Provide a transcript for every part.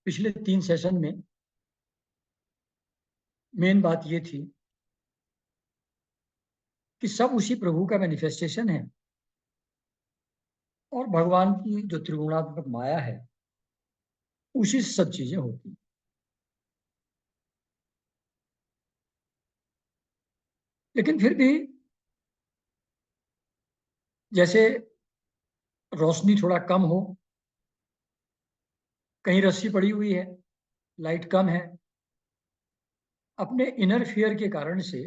पिछले 3 सेशन में मेन बात ये थी कि सब उसी प्रभु का मैनिफेस्टेशन है और भगवान की जो त्रिगुणात्मक माया है उसी से सब चीजें होती हैं। लेकिन फिर भी जैसे रोशनी थोड़ा कम हो, कहीं रस्सी पड़ी हुई है, लाइट कम है, अपने इनर फियर के कारण से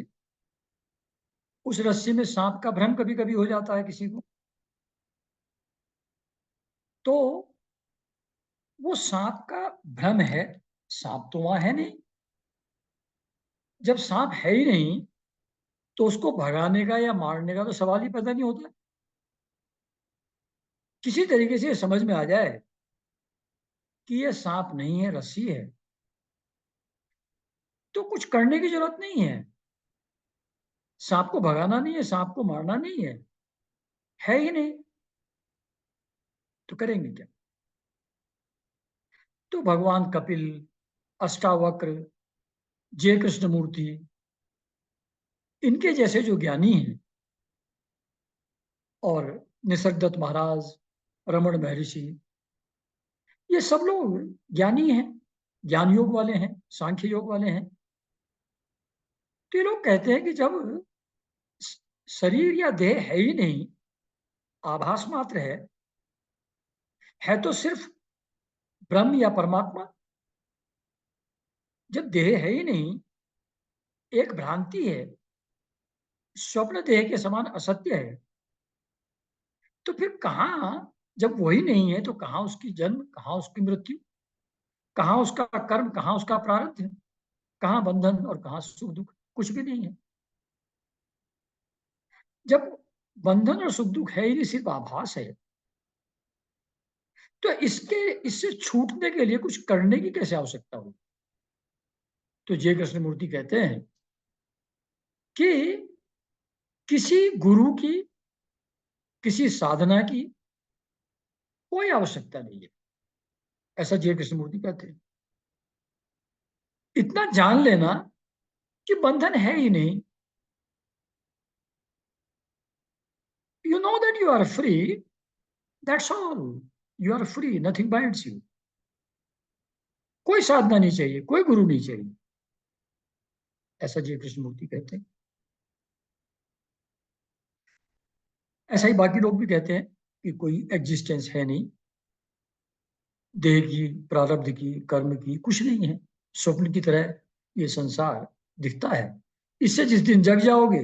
उस रस्सी में सांप का भ्रम कभी कभी हो जाता है किसी को। तो वो सांप का भ्रम है, सांप तो वहां है नहीं। जब सांप है ही नहीं तो उसको भगाने का या मारने का तो सवाल ही पैदा नहीं होता। किसी तरीके से समझ में आ जाए कि ये सांप नहीं है, रस्सी है, तो कुछ करने की जरूरत नहीं है। सांप को भगाना नहीं है, सांप को मारना नहीं है ही नहीं, तो करेंगे क्या? तो भगवान कपिल, अष्टावक्र, जय कृष्णमूर्ति, इनके जैसे जो ज्ञानी हैं, और निसर्गदत्त महाराज, रमण महर्षि, ये सब लोग ज्ञानी हैं, ज्ञान योग वाले हैं, सांख्य योग वाले हैं। तो ये लोग कहते हैं कि जब शरीर या देह है ही नहीं, आभास मात्र है तो सिर्फ ब्रह्म या परमात्मा। जब देह है ही नहीं, एक भ्रांति है, स्वप्न देह के समान असत्य है, तो फिर कहाँ, जब वही नहीं है तो कहाँ उसकी जन्म, कहाँ उसकी मृत्यु, कहाँ उसका कर्म, कहाँ उसका प्रारब्ध, कहाँ बंधन और कहाँ सुख दुख? कुछ भी नहीं है। जब बंधन और सुख दुख है ही नहीं, सिर्फ आभास है, तो इससे छूटने के लिए कुछ करने की कैसे आवश्यकता हो? तो जय कृष्णमूर्ति कहते हैं कि किसी गुरु की, किसी साधना की कोई आवश्यकता नहीं है, ऐसा जय कृष्णमूर्ति कहते हैं। इतना जान लेना कि बंधन है ही नहीं। You know that you are free, that's all. You are free, nothing binds you. कोई साधना नहीं चाहिए, कोई गुरु नहीं चाहिए, ऐसा जय कृष्णमूर्ति कहते हैं। ऐसा ही बाकी लोग भी कहते हैं कि कोई एग्जिस्टेंस है नहीं, देह की, प्रारब्ध की, कर्म की कुछ नहीं है, स्वप्न की तरह ये संसार दिखता है। इससे जिस दिन जग जाओगे,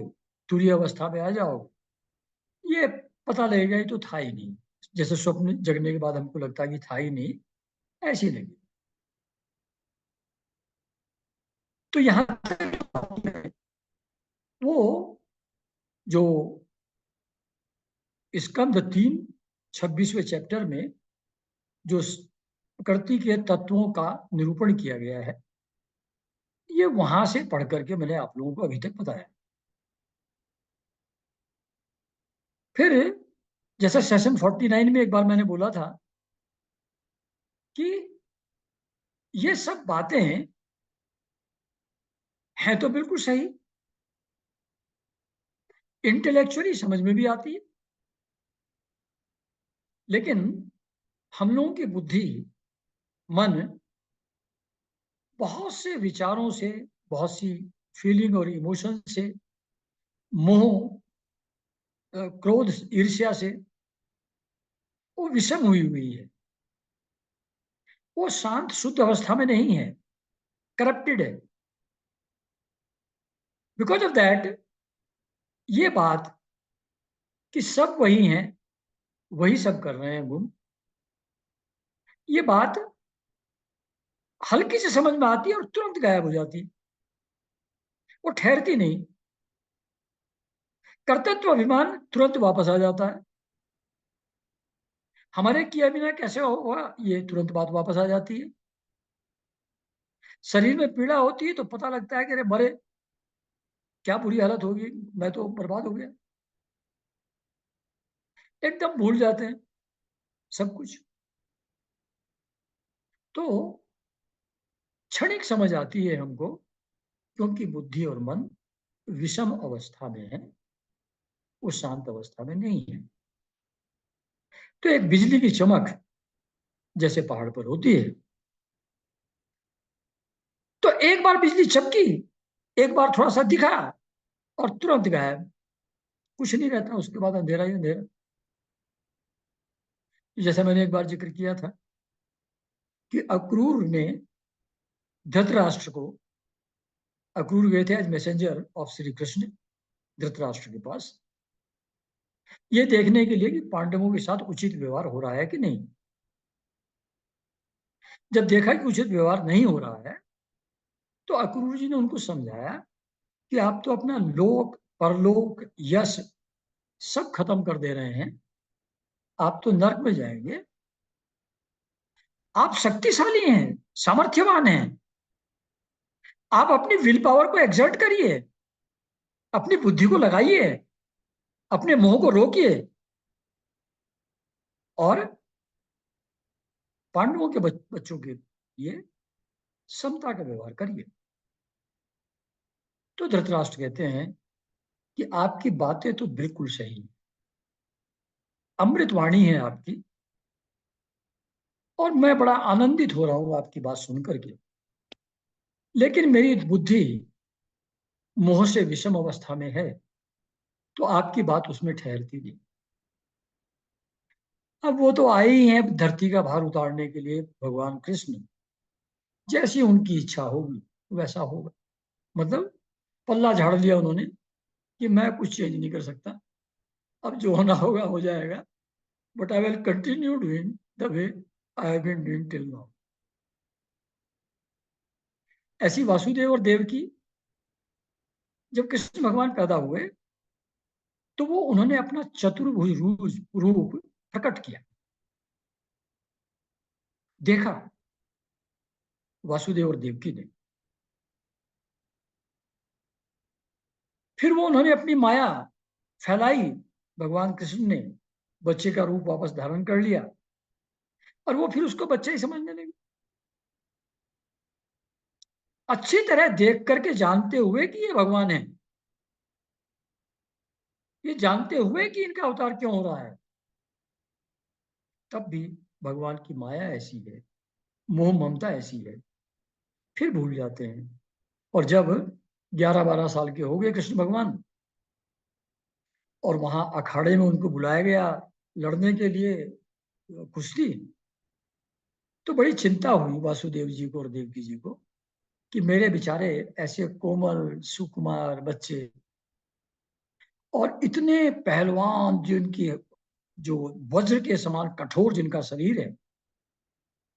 तुरीय अवस्था में आ जाओगे, ये पता लगेगा ये तो था ही नहीं। जैसे स्वप्न जगने के बाद हमको लगता है कि था ही नहीं, ऐसी लगी। तो यहाँ वो जो स्कंद 3 26वें चैप्टर में जो प्रकृति के तत्वों का निरूपण किया गया है, ये वहां से पढ़ करके मैंने आप लोगों को अभी तक बताया। फिर जैसा सेशन 49 में एक बार मैंने बोला था कि ये सब बातें हैं तो बिल्कुल सही, इंटेलेक्चुअली समझ में भी आती है, लेकिन हम लोगों की बुद्धि, मन, बहुत से विचारों से, बहुत सी फीलिंग और इमोशन से, मोह, क्रोध, ईर्ष्या से वो विषम हुई हुई है। वो शांत शुद्ध अवस्था में नहीं है, करप्टेड है। बिकॉज ऑफ दैट ये बात कि सब वही हैं, वही सब कर रहे हैं गुण, ये बात हल्की से समझ में आती है और तुरंत गायब हो जाती है, वो ठहरती नहीं। कर्तृत्व अभिमान तुरंत वापस आ जाता है। हमारे किया बिना कैसे होगा, ये तुरंत बात वापस आ जाती है। शरीर में पीड़ा होती है तो पता लगता है कि अरे मरे, क्या बुरी हालत होगी, मैं तो बर्बाद हो गया। एकदम भूल जाते हैं सब कुछ। तो क्षणिक समझ आती है हमको, क्योंकि बुद्धि और मन विषम अवस्था में है, वो शांत अवस्था में नहीं है। तो एक बिजली की चमक जैसे पहाड़ पर होती है, तो एक बार बिजली चमकी, एक बार थोड़ा सा दिखा और तुरंत गायब, कुछ नहीं रहता, उसके बाद अंधेरा ही अंधेरा। जैसा मैंने एक बार जिक्र किया था कि अक्रूर ने धृतराष्ट्र को, अक्रूर गए थे as messenger of Shri Krishna Dhritarashtra के पास, ये देखने के लिए कि पांडवों के साथ उचित व्यवहार हो रहा है कि नहीं। जब देखा कि उचित व्यवहार नहीं हो रहा है, तो अक्रूर जी ने उनको समझाया कि आप तो अपना लोक परलोक यश सब खत्म कर दे रहे हैं, आप तो नर्क में जाएंगे। आप शक्तिशाली हैं, सामर्थ्यवान हैं, आप अपनी विल पावर को एक्सर्ट करिए, अपनी बुद्धि को लगाइए, अपने मोह को रोकिए और पांडवों के बच्चों के लिए समता का व्यवहार करिए। तो धृतराष्ट्र कहते हैं कि आपकी बातें तो बिल्कुल सही हैं, अमृतवाणी है आपकी, और मैं बड़ा आनंदित हो रहा हूं आपकी बात सुनकर के, लेकिन मेरी बुद्धि मोह से विषम अवस्था में है, तो आपकी बात उसमें ठहरती नहीं। अब वो तो आए ही हैं धरती का भार उतारने के लिए, भगवान कृष्ण, जैसी उनकी इच्छा होगी वैसा होगा। मतलब पल्ला झाड़ लिया उन्होंने कि मैं कुछ चेंज नहीं कर सकता, अब जो होना होगा हो जाएगा, but I will continue doing the way I have been doing till now. ऐसी वासुदेव और देवकी जब कृष्ण भगवान पैदा हुए, तो वो उन्होंने अपना चतुर्भुज रूप प्रकट किया, देखा वासुदेव और देवकी ने। फिर वो उन्होंने अपनी माया फैलाई, भगवान कृष्ण ने बच्चे का रूप वापस धारण कर लिया, और वो फिर उसको बच्चा ही समझने लगे, अच्छी तरह देख करके, जानते हुए कि ये भगवान है, ये जानते हुए कि इनका अवतार क्यों हो रहा है, तब भी भगवान की माया ऐसी है, मोह ममता ऐसी है, फिर भूल जाते हैं। और जब 11-12 साल के हो गए कृष्ण भगवान, और वहां अखाड़े में उनको बुलाया गया लड़ने के लिए कुश्ती, तो बड़ी चिंता हुई वासुदेव जी को और देवकी जी को कि मेरे बेचारे ऐसे कोमल सुकुमार बच्चे और इतने पहलवान, जिनकी जो वज्र के समान कठोर जिनका शरीर है,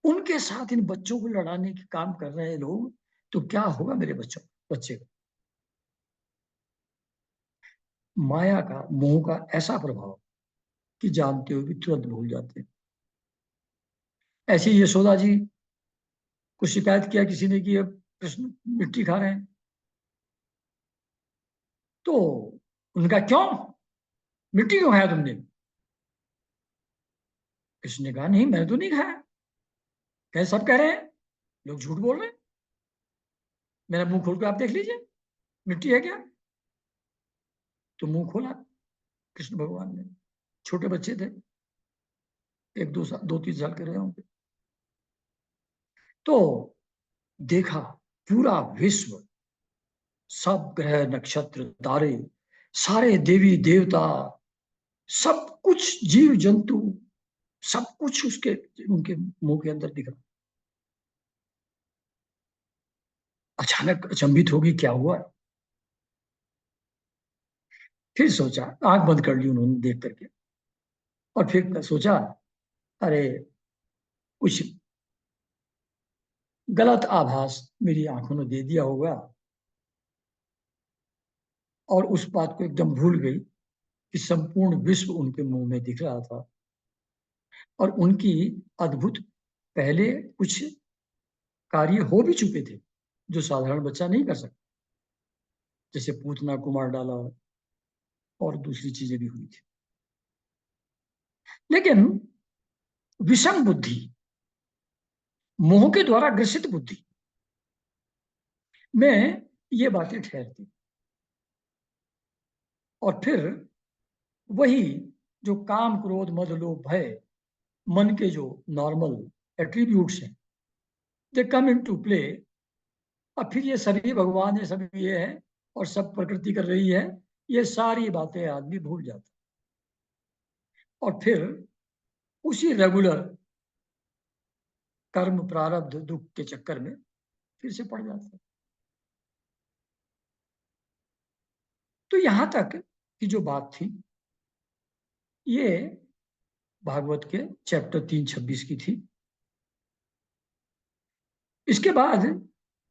उनके साथ इन बच्चों को लड़ाने के काम कर रहे हैं लोग, तो क्या होगा मेरे बच्चे का। माया का, मोह का ऐसा प्रभाव कि जानते हुए भी तुरंत भूल जाते हैं। ऐसी यशोदा जी को शिकायत किया किसी ने कि अब कृष्ण मिट्टी खा रहे हैं, तो उनका क्यों, मिट्टी क्यों खाया तुमने। कृष्ण ने कहा नहीं, मैंने तो नहीं खाया। कहे सब कह रहे हैं, लोग झूठ बोल रहे हैं, मेरा मुंह खोल कर आप देख लीजिए, मिट्टी है क्या। तो मुंह खोला कृष्ण भगवान ने, छोटे बच्चे थे, 1-2 साल 2-3 साल के रहे होंगे। तो देखा पूरा विश्व, सब ग्रह नक्षत्र तारे, सारे देवी देवता, सब कुछ जीव जंतु, सब कुछ उसके, उनके मुंह के अंदर दिख रहा। अचानक अचंभित होगी क्या हुआ। फिर सोचा, आंख बंद कर ली उन्होंने देख करके, और फिर सोचा अरे कुछ गलत आभास मेरी आंखों ने दे दिया होगा, और उस बात को एकदम भूल गई कि संपूर्ण विश्व उनके मुंह में दिख रहा था, और उनकी अद्भुत पहले कुछ कार्य हो भी चुके थे जो साधारण बच्चा नहीं कर सकता, जैसे पूतना को मार डाला और दूसरी चीजें भी हुई थी। लेकिन विषम बुद्धि, मोह के द्वारा ग्रसित बुद्धि, में ये बातें ठहरती। और फिर वही जो काम क्रोध मद लोभ भय मन के जो नॉर्मल एट्रीब्यूट्स हैं, दे कम इन टू प्ले। अब फिर ये सभी भगवान है, सभी ये है और सब प्रकृति कर रही है, ये सारी बातें आदमी भूल जाता और फिर उसी रेगुलर कर्म प्रारब्ध दुख के चक्कर में फिर से पड़ जाता है। तो यहां तक की जो बात थी ये भागवत के चैप्टर 3:26 की थी। इसके बाद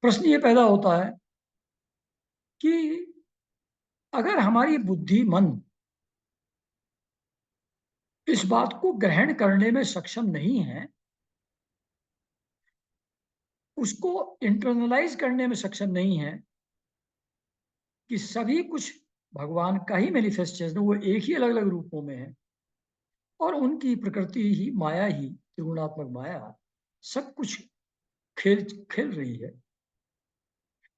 प्रश्न ये पैदा होता है कि अगर हमारी बुद्धि मन इस बात को ग्रहण करने में सक्षम नहीं है, उसको इंटरनलाइज करने में सक्षम नहीं है कि सभी कुछ भगवान का ही मैनिफेस्टेशन, वो एक ही अलग अलग रूपों में है और उनकी प्रकृति ही माया ही, त्रिगुणात्मक माया सब कुछ खेल खेल रही है।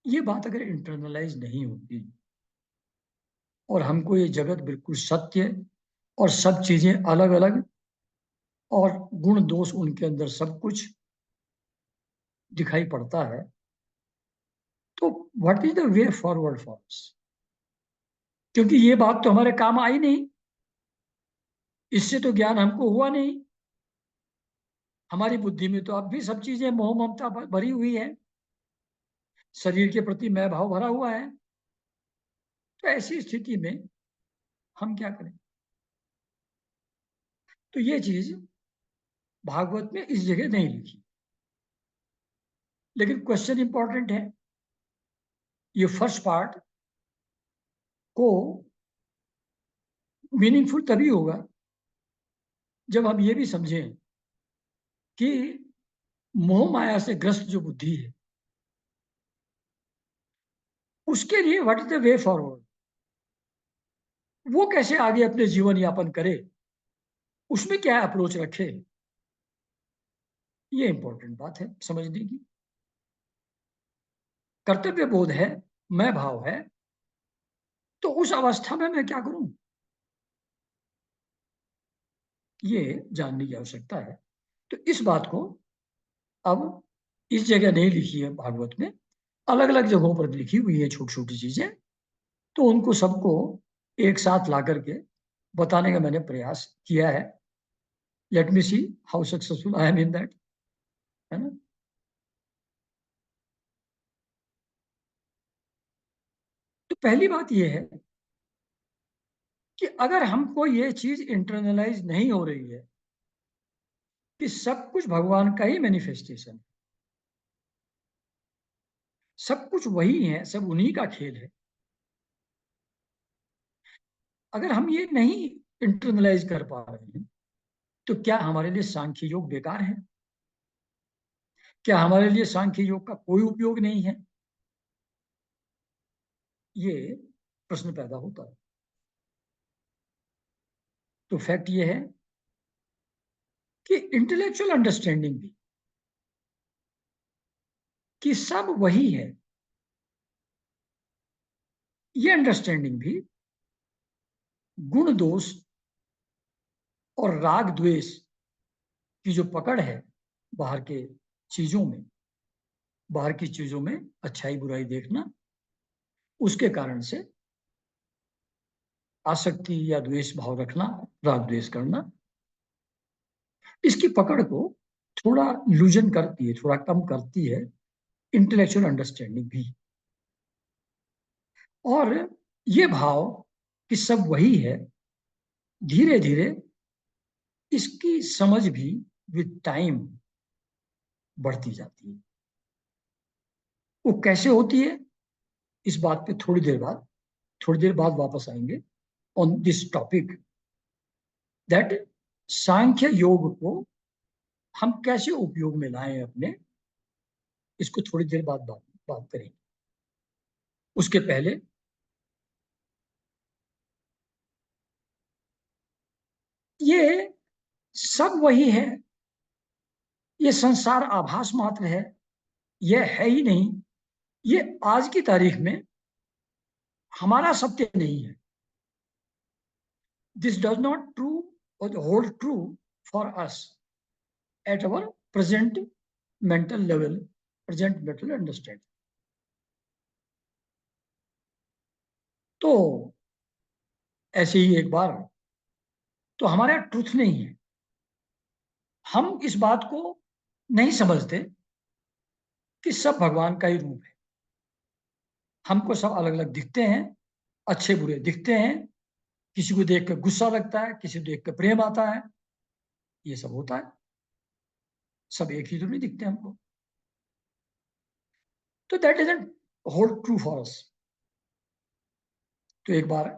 ये बात अगर इंटरनलाइज नहीं होती और हमको ये जगत बिल्कुल सत्य और सब चीजें अलग अलग और गुण दोष उनके अंदर सब कुछ दिखाई पड़ता है, तो what is the way forward for us? क्योंकि ये बात तो हमारे काम आई नहीं, इससे तो ज्ञान हमको हुआ नहीं। हमारी बुद्धि में तो अब भी सब चीजें मोह ममता भरी हुई है, शरीर के प्रति मैं भाव भरा हुआ है। तो ऐसी स्थिति में हम क्या करें? तो ये चीज भागवत में इस जगह नहीं लिखी, लेकिन क्वेश्चन इंपॉर्टेंट है। ये फर्स्ट पार्ट को मीनिंगफुल तभी होगा जब हम ये भी समझें कि मोह माया से ग्रस्त जो बुद्धि है उसके लिए what is the way forward, वो कैसे आगे अपने जीवन यापन करे, उसमें क्या अप्रोच रखे। ये इंपॉर्टेंट बात है समझने की। कर्तव्य बोध है, मैं भाव है, तो उस अवस्था में मैं क्या करूं, ये जानने की आवश्यकता है। तो इस बात को अब इस जगह नहीं लिखी है भागवत में, अलग अलग जगहों पर लिखी हुई है छोटी छोटी चीजें। तो उनको सबको एक साथ ला करके बताने का मैंने प्रयास किया है। Let me see how successful I am in that, है ना। तो पहली बात यह है कि अगर हमको ये चीज इंटरनलाइज नहीं हो रही है कि सब कुछ भगवान का ही मैनिफेस्टेशन है, सब कुछ वही है, सब उन्हीं का खेल है, अगर हम ये नहीं इंटरनलाइज कर पा रहे हैं, तो क्या हमारे लिए सांख्य योग बेकार है? क्या हमारे लिए सांख्य योग का कोई उपयोग नहीं है? ये प्रश्न पैदा होता है। तो फैक्ट ये है कि इंटेलेक्चुअल अंडरस्टैंडिंग भी कि सब वही है, ये अंडरस्टैंडिंग भी गुण दोष और राग द्वेष की जो पकड़ है बाहर के चीजों में, बाहर की चीजों में अच्छाई बुराई देखना, उसके कारण से आसक्ति या द्वेष भाव रखना, राग द्वेष करना, इसकी पकड़ को थोड़ा लूजन करती है, थोड़ा कम करती है इंटेलेक्चुअल अंडरस्टैंडिंग भी। और ये भाव कि सब वही है, धीरे धीरे इसकी समझ भी विद टाइम बढ़ती जाती है। वो कैसे होती है, इस बात पे थोड़ी देर बाद वापस आएंगे ऑन दिस टॉपिक, दैट सांख्य योग को हम कैसे उपयोग में लाएं अपने, इसको थोड़ी देर बाद बात करेंगे। उसके पहले ये सब वही है, ये संसार आभास मात्र है, यह है ही नहीं। ये आज की तारीख में हमारा सत्य नहीं है. दिस डज नॉट ट्रू और hold true for us at our present mental level, present mental understanding. तो ऐसे ही एक बार, तो हमारा ट्रुथ नहीं है. हम इस बात को नहीं समझते कि सब भगवान का ही रूप है. हमको सब अलग अलग दिखते हैं, अच्छे बुरे दिखते हैं. किसी को देख कर गुस्सा लगता है, किसी को देख कर प्रेम आता है. ये सब होता है. सब एक ही तो नहीं दिखते हमको. तो that isn't hold true for us. तो एक बार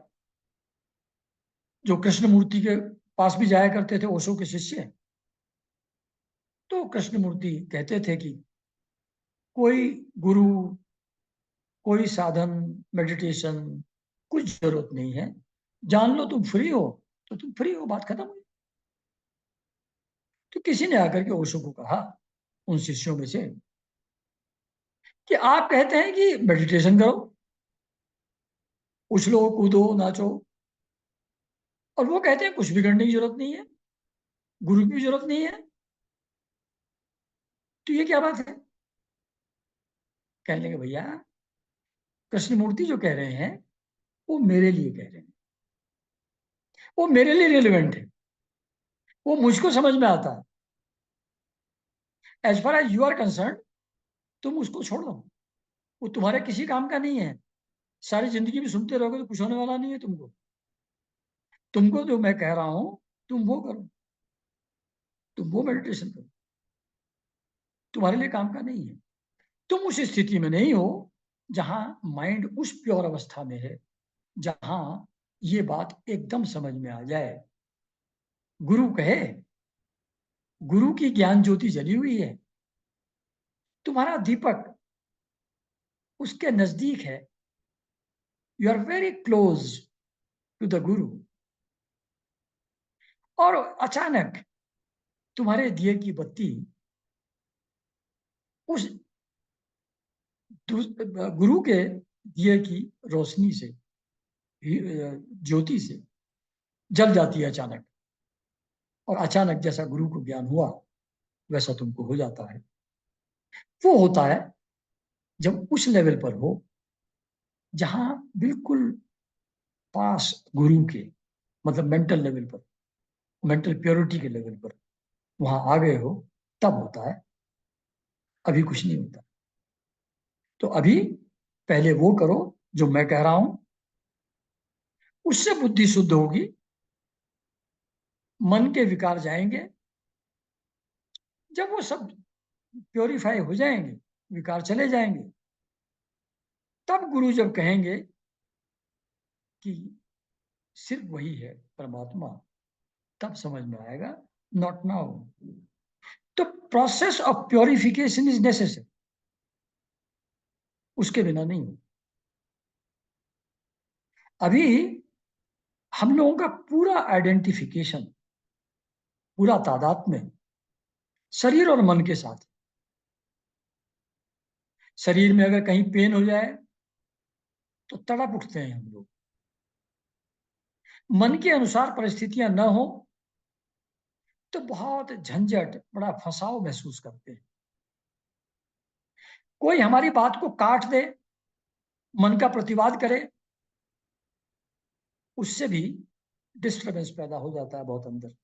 जो कृष्णमूर्ति के पास भी जाया करते थे ओशो के शिष्य, तो कृष्णमूर्ति कहते थे कि कोई गुरु, कोई साधन, मेडिटेशन, कुछ जरूरत नहीं है. जान लो तुम फ्री हो, तो तुम फ्री हो, बात खत्म हुई. तो किसी ने आकर के ओशो को कहा, उन शिष्यों में से, कि आप कहते हैं कि मेडिटेशन करो, उछलो कूदो नाचो, और वो कहते हैं कुछ भी करने की जरूरत नहीं है, गुरु की भी जरूरत नहीं है. तो ये क्या बात है? कहने लगे, भैया कृष्णमूर्ति जो कह रहे हैं वो मेरे लिए कह रहे हैं, वो मेरे लिए रिलेवेंट है, वो मुझको समझ में आता है. As far as you are concern, तुम उसको छोड़ दो, वो तुम्हारे किसी काम का नहीं है. सारी जिंदगी भी सुनते रहोगे तो कुछ होने वाला नहीं है तुमको. तुमको जो मैं कह रहा हूं, तुम वो करो, तुम वो मेडिटेशन करो, तुम्हारे लिए काम का नहीं है. तुम उस स्थिति में नहीं हो जहां माइंड उस प्योर अवस्था में है, जहां ये बात एकदम समझ में आ जाए. गुरु कहे, गुरु की ज्ञान ज्योति जली हुई है, तुम्हारा दीपक उसके नजदीक है. You are very close to the guru. और अचानक तुम्हारे दिए की बत्ती उस गुरु के दिए की रोशनी से, ज्योति से जल जाती है अचानक. और अचानक जैसा गुरु को ज्ञान हुआ वैसा तुमको हो जाता है. वो होता है जब उस लेवल पर हो जहां बिल्कुल पास गुरु के, मतलब मेंटल लेवल पर, मेंटल प्योरिटी के लेवल पर वहां आ गए हो, तब होता है. अभी कुछ नहीं होता. तो अभी पहले वो करो जो मैं कह रहा हूं, उससे बुद्धि शुद्ध होगी, मन के विकार जाएंगे. जब वो सब प्योरीफाई हो जाएंगे, विकार चले जाएंगे, तब गुरु जब कहेंगे कि सिर्फ वही है परमात्मा, तब समझ में आएगा. Not now. तो process of purification is necessary, उसके बिना नहीं हो. अभी हम लोगों का पूरा आइडेंटिफिकेशन, पूरा तादाद में शरीर और मन के साथ. शरीर में अगर कहीं पेन हो जाए तो तड़प उठते हैं हम लोग. मन के अनुसार परिस्थितियां न हो तो बहुत झंझट, बड़ा फंसाव महसूस करते हैं. कोई हमारी बात को काट दे, मन का प्रतिवाद करे, उससे भी डिस्टर्बेंस पैदा हो जाता है बहुत अंदर.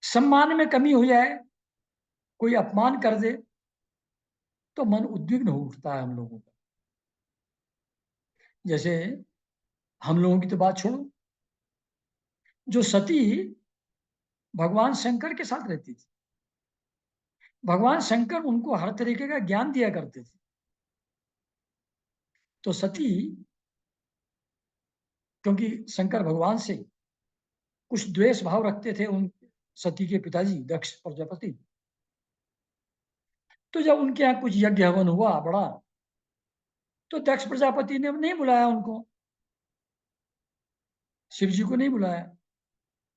सम्मान में कमी हो जाए, कोई अपमान कर दे, तो मन उद्विग्न हो उठता है हम लोगों का. जैसे हम लोगों की तो बात छोड़ो, जो सती भगवान शंकर के साथ रहती थी, भगवान शंकर उनको हर तरीके का ज्ञान दिया करते थे. तो सती, क्योंकि शंकर भगवान से कुछ द्वेष भाव रखते थे उन सती के पिताजी दक्ष प्रजापति, तो जब उनके यहाँ कुछ यज्ञ हवन हुआ बड़ा, तो दक्ष प्रजापति ने नहीं बुलाया उनको, शिव जी को नहीं बुलाया,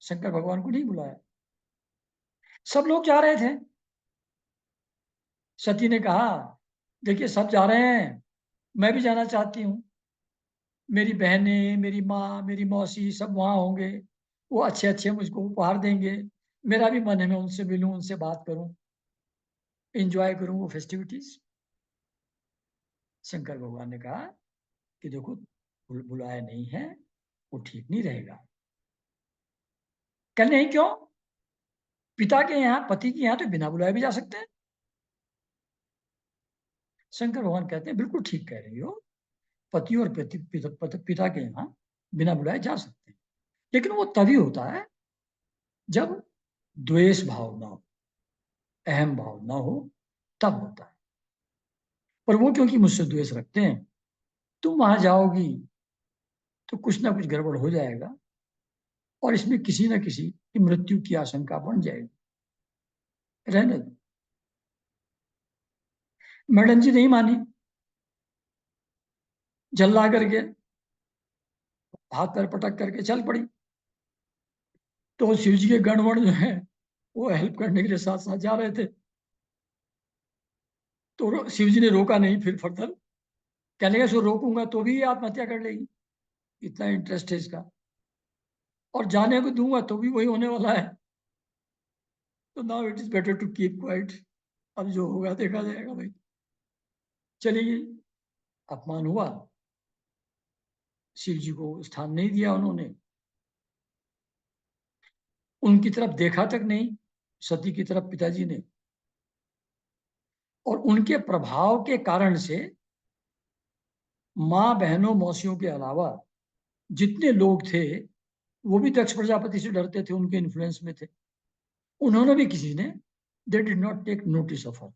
शंकर भगवान को नहीं बुलाया. सब लोग जा रहे थे. सती ने कहा देखिए सब जा रहे हैं, मैं भी जाना चाहती हूँ। मेरी बहनें, मेरी माँ, मेरी मौसी सब वहाँ होंगे। वो अच्छे अच्छे मुझको उपहार देंगे। मेरा भी मन है मैं उनसे मिलूं, उनसे बात करूं, एंजॉय करूं वो फेस्टिविटीज। शंकर भगवान ने कहा कि देखो, बुलाया नहीं है, वो ठीक नहीं रहेगा। कल नहीं क्यों? पिता के यहाँ, पति के यहाँ तो बिना बुलाए भी जा सकते हैं। शंकर भगवान कहते हैं बिल्कुल ठीक कह रही हो, पति और पिता के यहाँ बिना बुलाए जा सकते हैं, लेकिन वो तभी होता है जब द्वेष भाव ना हो, अहम भाव ना हो, तब होता है। पर वो क्योंकि मुझसे द्वेष रखते हैं, तुम वहां जाओगी तो कुछ ना कुछ गड़बड़ हो जाएगा और इसमें किसी न किसी की मृत्यु की आशंका बन जाएगी। रहने दो। मैडम जी नहीं मानी, झल्ला करके हाथ पैर पटक करके चल पड़ी। तो शिव जी के गणवण जो है वो हेल्प करने के लिए साथ साथ जा रहे थे। तो शिव जी ने रोका नहीं फिर फर्दर। कहने लगे, इसको रोकूंगा तो भी ये आत्महत्या कर लेगी, इतना इंटरेस्ट है इसका, और जाने को दूंगा तो भी वही होने वाला है। तो now it is better to keep quiet. अब जो होगा देखा जाएगा भाई। चली गई। अपमान हुआ, शिव जी को स्थान नहीं दिया उन्होंने, उनकी तरफ देखा तक नहीं, सती की तरफ पिताजी ने। और उनके प्रभाव के कारण से माँ बहनों मौसियों के अलावा जितने लोग थे वो भी दक्ष प्रजापति से डरते थे, उनके इन्फ्लुएंस में थे। उन्होंने भी किसी ने, they did not take notice of her.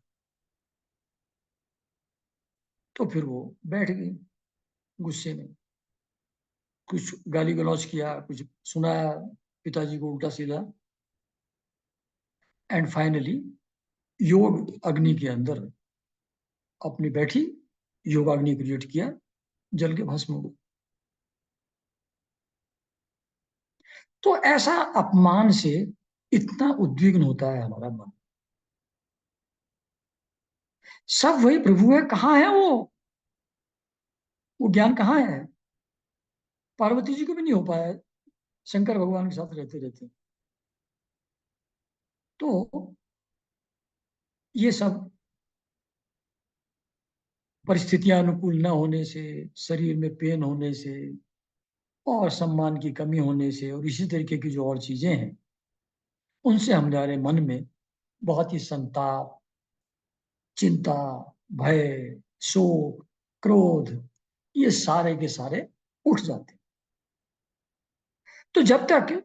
तो फिर वो बैठ गई गुस्से में, कुछ गाली गलौज किया, कुछ सुनाया पिताजी को उल्टा सीधा। एंड फाइनली योग अग्नि के अंदर अपनी बैठी, योगाग्नि क्रिएट किया, जल के भस्म हो गई। तो ऐसा अपमान से इतना उद्विग्न होता है हमारा मन। सब वही प्रभु है, कहाँ है वो ज्ञान कहाँ है? पार्वती जी को भी नहीं हो पाया शंकर भगवान के साथ रहते रहते। तो ये सब परिस्थितियां अनुकूल न होने से, शरीर में पेन होने से, और सम्मान की कमी होने से, और इसी तरीके की जो और चीजें हैं, उनसे हमारे मन में बहुत ही संताप, चिंता, भय, शोक, क्रोध, ये सारे के सारे उठ जाते हैं। तो जब तक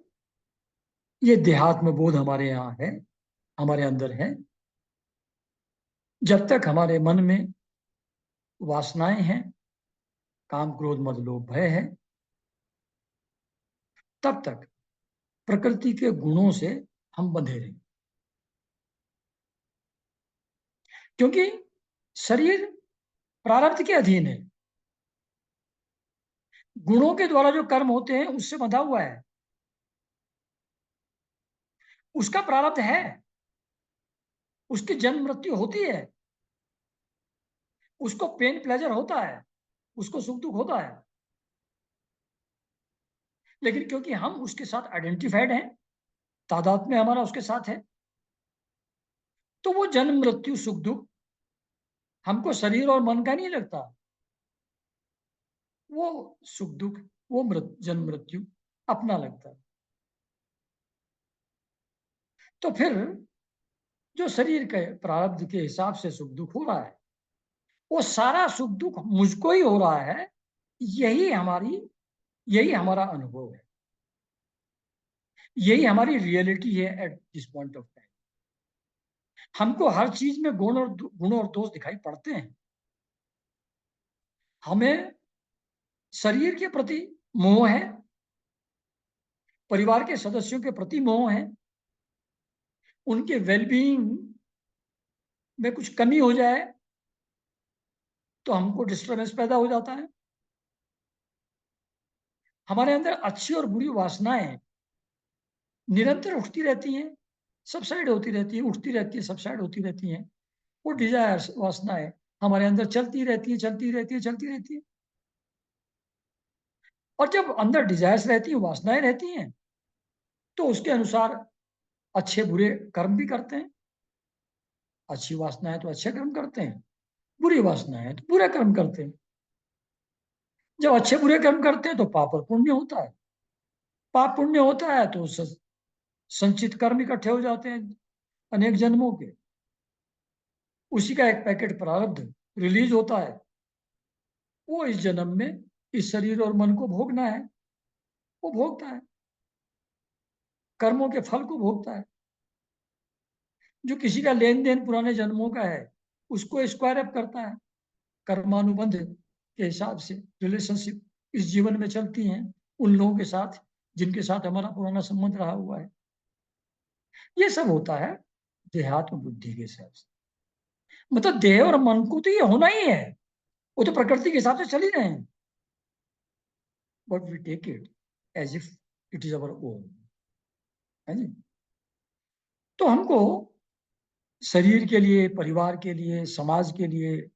ये देहात्म बोध हमारे यहाँ है, हमारे अंदर है, जब तक हमारे मन में वासनाएं हैं, काम क्रोध मद लोभ भय है, तब तक प्रकृति के गुणों से हम बंधे रहें। क्योंकि शरीर प्रारब्ध के अधीन है, गुणों के द्वारा जो कर्म होते हैं उससे बंधा हुआ है, उसका प्रारब्ध है, उसकी जन्म मृत्यु होती है, उसको पेन प्लेजर होता है, उसको सुख दुख होता है। लेकिन क्योंकि हम उसके साथ आइडेंटिफाइड हैं, तादाद में हमारा उसके साथ है, तो वो जन्म मृत्यु सुख दुख हमको शरीर और मन का नहीं लगता। वो सुख दुख, वो जन्म मृत्यु अपना लगता है। तो फिर जो शरीर के प्रारब्ध के हिसाब से सुख दुख हो रहा है, वो सारा सुख दुख मुझको ही हो रहा है। यही हमारी, यही हमारा अनुभव है, यही हमारी रियलिटी है at this point of time. हमको हर चीज में गुण और दोष दिखाई पड़ते हैं। हमें शरीर के प्रति मोह है, परिवार के सदस्यों के प्रति मोह है, उनके वेलबींग में कुछ कमी हो जाए तो हमको डिस्टर्बेंस पैदा हो जाता है। हमारे अंदर अच्छी और बुरी वासनाएं निरंतर उठती रहती हैं, सबसाइड होती रहती है, उठती रहती है, सबसाइड होती रहती हैं। वो डिजायर्स, वासनाएं हमारे अंदर चलती रहती है, चलती रहती है, चलती रहती है। और जब अंदर डिजायर्स रहती हैं, वासनाएं रहती हैं, तो उसके अनुसार अच्छे बुरे कर्म भी करते हैं। अच्छी वासनाएं तो अच्छे कर्म करते हैं, बुरी वासनाएं तो बुरे कर्म करते हैं। जब अच्छे बुरे कर्म करते हैं तो पाप और पुण्य होता है। पाप पुण्य होता है तो संचित कर्म इकट्ठे हो जाते हैं अनेक जन्मों के। उसी का एक पैकेट प्रारब्ध रिलीज होता है। वो इस जन्म में इस शरीर और मन को भोगना है, वो भोगता है, कर्मों के फल को भोगता है। जो किसी का लेन देन पुराने जन्मों का है, उसको स्क्वायर अप करता है। कर्मानुबंध के हिसाब से रिलेशनशिप इस जीवन में चलती हैं उन लोगों के साथ जिनके साथ हमारा पुराना संबंध रहा हुआ है। ये सब होता है देहात्म बुद्धि के हिसाब से। मतलब देह और मन को तो ये होना ही है, वो तो प्रकृति के हिसाब से चल ही रहे हैं, but we take it as if it is our own, है जी। तो हमको शरीर के लिए, परिवार के लिए, समाज के लिए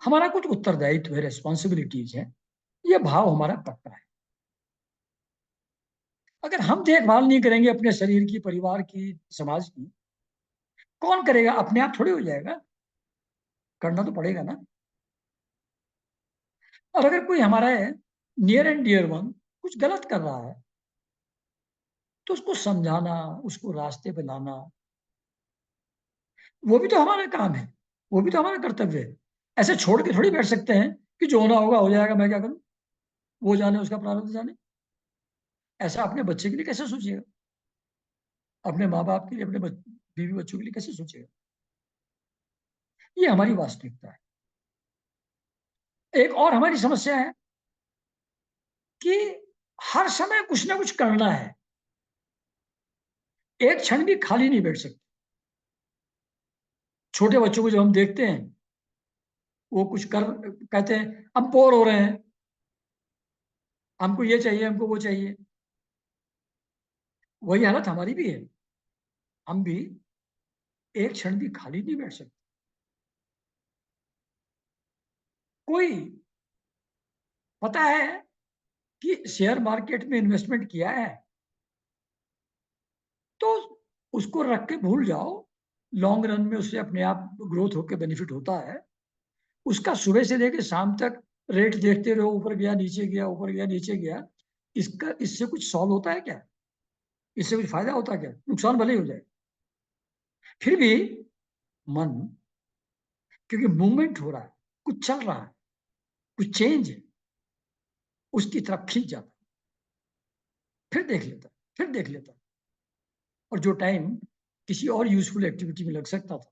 हमारा कुछ उत्तरदायित्व है, रेस्पॉन्सिबिलिटीज है। ये भाव हमारा पक्का है। अगर हम देखभाल नहीं करेंगे अपने शरीर की, परिवार की, समाज की, कौन करेगा? अपने आप थोड़ी हो जाएगा, करना तो पड़ेगा ना। और अगर कोई हमारा है नियर एंड डियर वन कुछ गलत कर रहा है, तो उसको समझाना, उसको रास्ते पे लाना, वो भी तो हमारा काम है, वो भी तो हमारा कर्तव्य है। ऐसे छोड़ के थोड़ी बैठ सकते हैं कि जो होना होगा हो जाएगा, मैं क्या करूं, वो जाने, उसका प्रारब्ध जाने। ऐसा अपने बच्चे के लिए कैसे सोचिएगा? अपने माँ बाप के लिए, अपने बीवी बच्चों के लिए कैसे सोचिएगा? ये हमारी वास्तविकता है। एक और हमारी समस्या है कि हर समय कुछ ना कुछ करना है, एक क्षण भी खाली नहीं बैठ सकते। छोटे बच्चों को जब हम देखते हैं, वो कुछ कर कहते हैं हम बोर हो रहे हैं, हमको ये चाहिए, हमको वो चाहिए। वही हालत हमारी भी है। हम भी एक क्षण भी खाली नहीं बैठ सकते। कोई पता है कि शेयर मार्केट में इन्वेस्टमेंट किया है, तो उसको रख के भूल जाओ। लॉन्ग रन में उससे अपने आप ग्रोथ होकर बेनिफिट होता है। उसका सुबह से लेकर शाम तक रेट देखते रहो, ऊपर गया नीचे गया, ऊपर गया नीचे गया। इसका इससे कुछ सॉल्व होता है क्या? इससे कुछ फायदा होता है क्या? नुकसान भले ही हो जाए। फिर भी मन, क्योंकि मूवमेंट हो रहा है, कुछ चल रहा है, कुछ चेंज है, उसकी तरफ खींच जाता है। फिर देख लेता है, फिर देख लेता है। और जो टाइम किसी और यूजफुल एक्टिविटी में लग सकता था,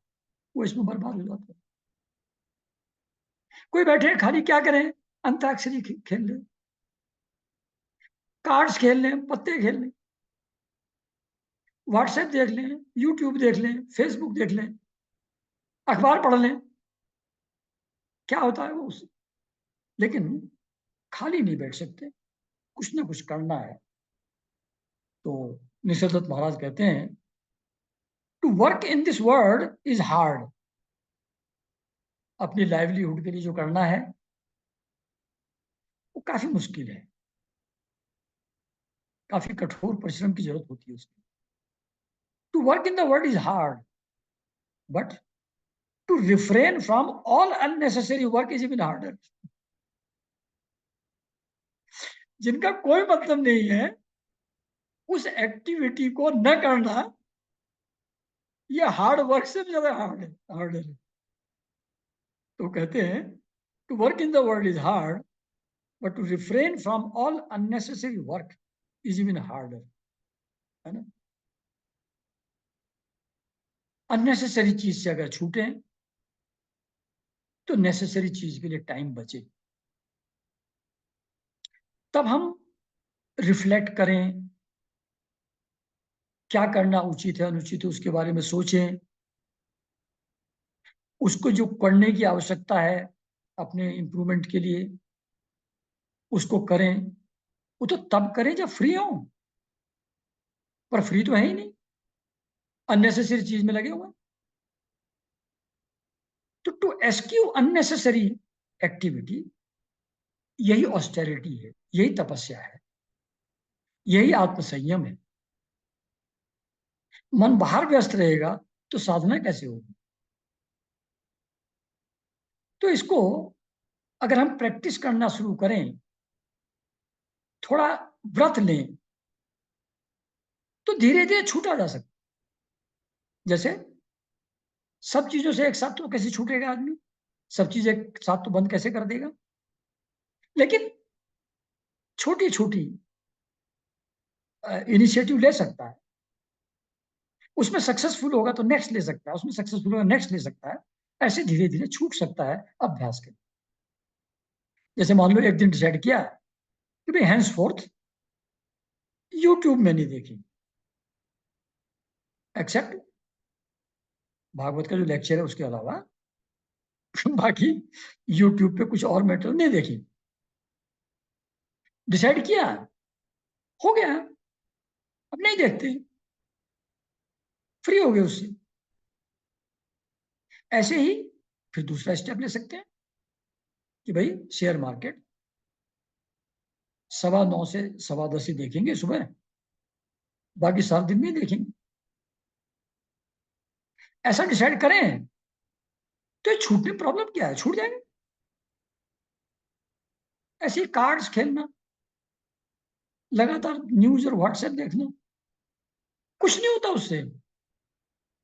वो इसमें बर्बाद हो जाता है। कोई बैठे हैं खाली, क्या करें? अंताक्षरी खेल लें, कार्ड्स खेल लें, पत्ते खेल लें, व्हाट्सएप देख लें, यूट्यूब देख लें, फेसबुक देख लें, अखबार पढ़ लें। क्या होता है वो उससे? लेकिन खाली नहीं बैठ सकते, कुछ ना कुछ करना है। तो निसर्गदत्त महाराज कहते हैं, to work in this world is hard. अपनी लाइवलीहुड के लिए जो करना है वो काफी मुश्किल है, काफी कठोर परिश्रम की जरूरत होती है उसकी। To work in the world is hard, but to refrain from all unnecessary work is even harder. जिनका कोई मतलब नहीं है, उस एक्टिविटी को न करना, ये हार्ड वर्क से भी ज्यादा हार्डर है। तो कहते हैं, to work in the world is hard, but to refrain from all unnecessary work is even harder, है ना। अननेसेसरी चीज से अगर छूटे तो नेसेसरी चीज के लिए टाइम बचे। तब हम रिफ्लेक्ट करें, क्या करना उचित है, अनुचित है, उसके बारे में सोचें। उसको जो करने की आवश्यकता है अपने इंप्रूवमेंट के लिए, उसको करें। वो तो तब करें जब फ्री हो, पर फ्री तो है ही नहीं, अननेसेसरी चीज में लगे हुए। तो टू एस्क्यू अननेसेसरी एक्टिविटी, यही ऑस्टेरिटी है, यही तपस्या है, यही आत्मसंयम है। मन बाहर व्यस्त रहेगा तो साधना कैसे होगी? तो इसको अगर हम प्रैक्टिस करना शुरू करें, थोड़ा व्रत लें, तो धीरे धीरे छूटा जा सकता। जैसे सब चीजों से एक साथ तो कैसे छूटेगा आदमी? सब चीजें एक साथ तो बंद कैसे कर देगा? लेकिन छोटी छोटी इनिशिएटिव ले सकता है। उसमें सक्सेसफुल होगा तो नेक्स्ट ले सकता है, उसमें सक्सेसफुल होगा नेक्स्ट ले सकता है। ऐसे धीरे धीरे छूट सकता है अभ्यास के। जैसे मान लो एक दिन डिसाइड किया कि भाई हैंस फोर्थ यूट्यूब में नहीं देखी, एक्सेप्ट भागवत का जो लेक्चर है उसके अलावा बाकी यूट्यूब पे कुछ और मैटर नहीं देखी। डिसाइड किया, हो गया, अब नहीं देखते, फ्री हो गए उससे। ऐसे ही फिर दूसरा स्टेप ले सकते हैं कि भाई शेयर मार्केट 9:15 से 10:15 ही देखेंगे सुबह, बाकी सारा दिन नहीं देखेंगे। ऐसा डिसाइड करें तो ये छूटने प्रॉब्लम क्या है? छूट जाएंगे। ऐसे ही कार्ड्स खेलना, लगातार न्यूज और व्हाट्सएप देखना, कुछ नहीं होता उससे।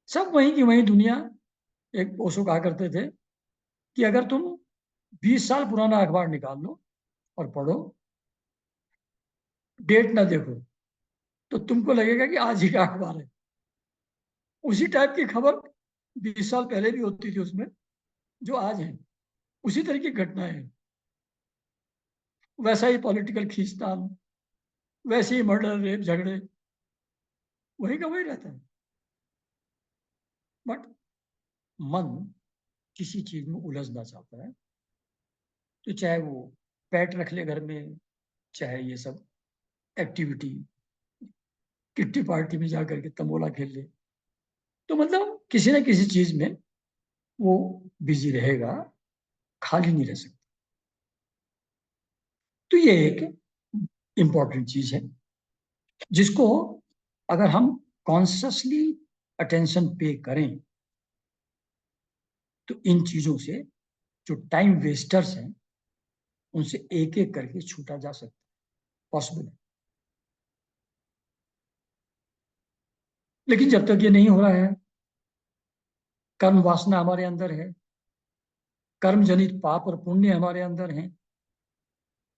सब वहीं की वहीं दुनिया। एक ओशो कहा करते थे कि अगर तुम 20 साल पुराना अखबार निकाल लो और पढ़ो, डेट ना देखो, तो तुमको लगेगा कि आज ही का अखबार है। उसी टाइप की खबर 20 साल पहले भी होती थी उसमें, जो आज है। उसी तरह की घटनाएं हैं। वैसा ही पॉलिटिकल खींचतान, वैसे ही मर्डर रेप झगड़े, वही का वही रहता है। बट मन किसी चीज में उलझना चाहता है, तो चाहे वो पेट रख ले घर में, चाहे ये सब एक्टिविटी, किट्टी पार्टी में जाकर के तमोला खेल ले, तो मतलब किसी न किसी चीज में वो बिजी रहेगा, खाली नहीं रह सकता। तो ये एक इंपॉर्टेंट चीज है जिसको अगर हम कॉन्शियसली अटेंशन पे करें, तो इन चीजों से, जो टाइम वेस्टर्स हैं, उनसे एक एक करके छूटा जा सकता है, पॉसिबल है। लेकिन जब तक ये नहीं हो रहा है, कर्म वासना हमारे अंदर है, कर्म जनित पाप और पुण्य हमारे अंदर हैं,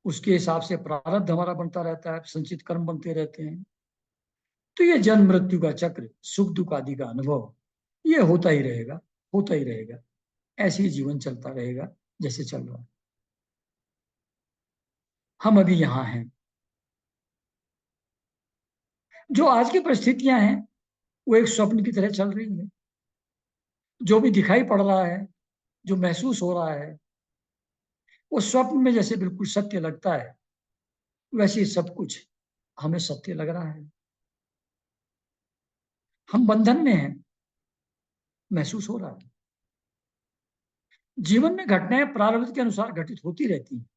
उसके हिसाब से प्रारब्ध हमारा बनता रहता है, संचित कर्म बनते रहते हैं। तो ये जन्म मृत्यु का चक्र, सुख दुख आदि का अनुभव, ये होता ही रहेगा, होता ही रहेगा। ऐसे ही जीवन चलता रहेगा जैसे चल रहा है। हम अभी यहाँ हैं। जो आज की परिस्थितियां हैं वो एक स्वप्न की तरह चल रही है। जो भी दिखाई पड़ रहा है, जो महसूस हो रहा है, वो स्वप्न में जैसे बिल्कुल सत्य लगता है, वैसे ही सब कुछ हमें सत्य लग रहा है। हम बंधन में हैं, महसूस हो रहा है। जीवन में घटनाएं प्रारब्ध के अनुसार घटित होती रहती हैं।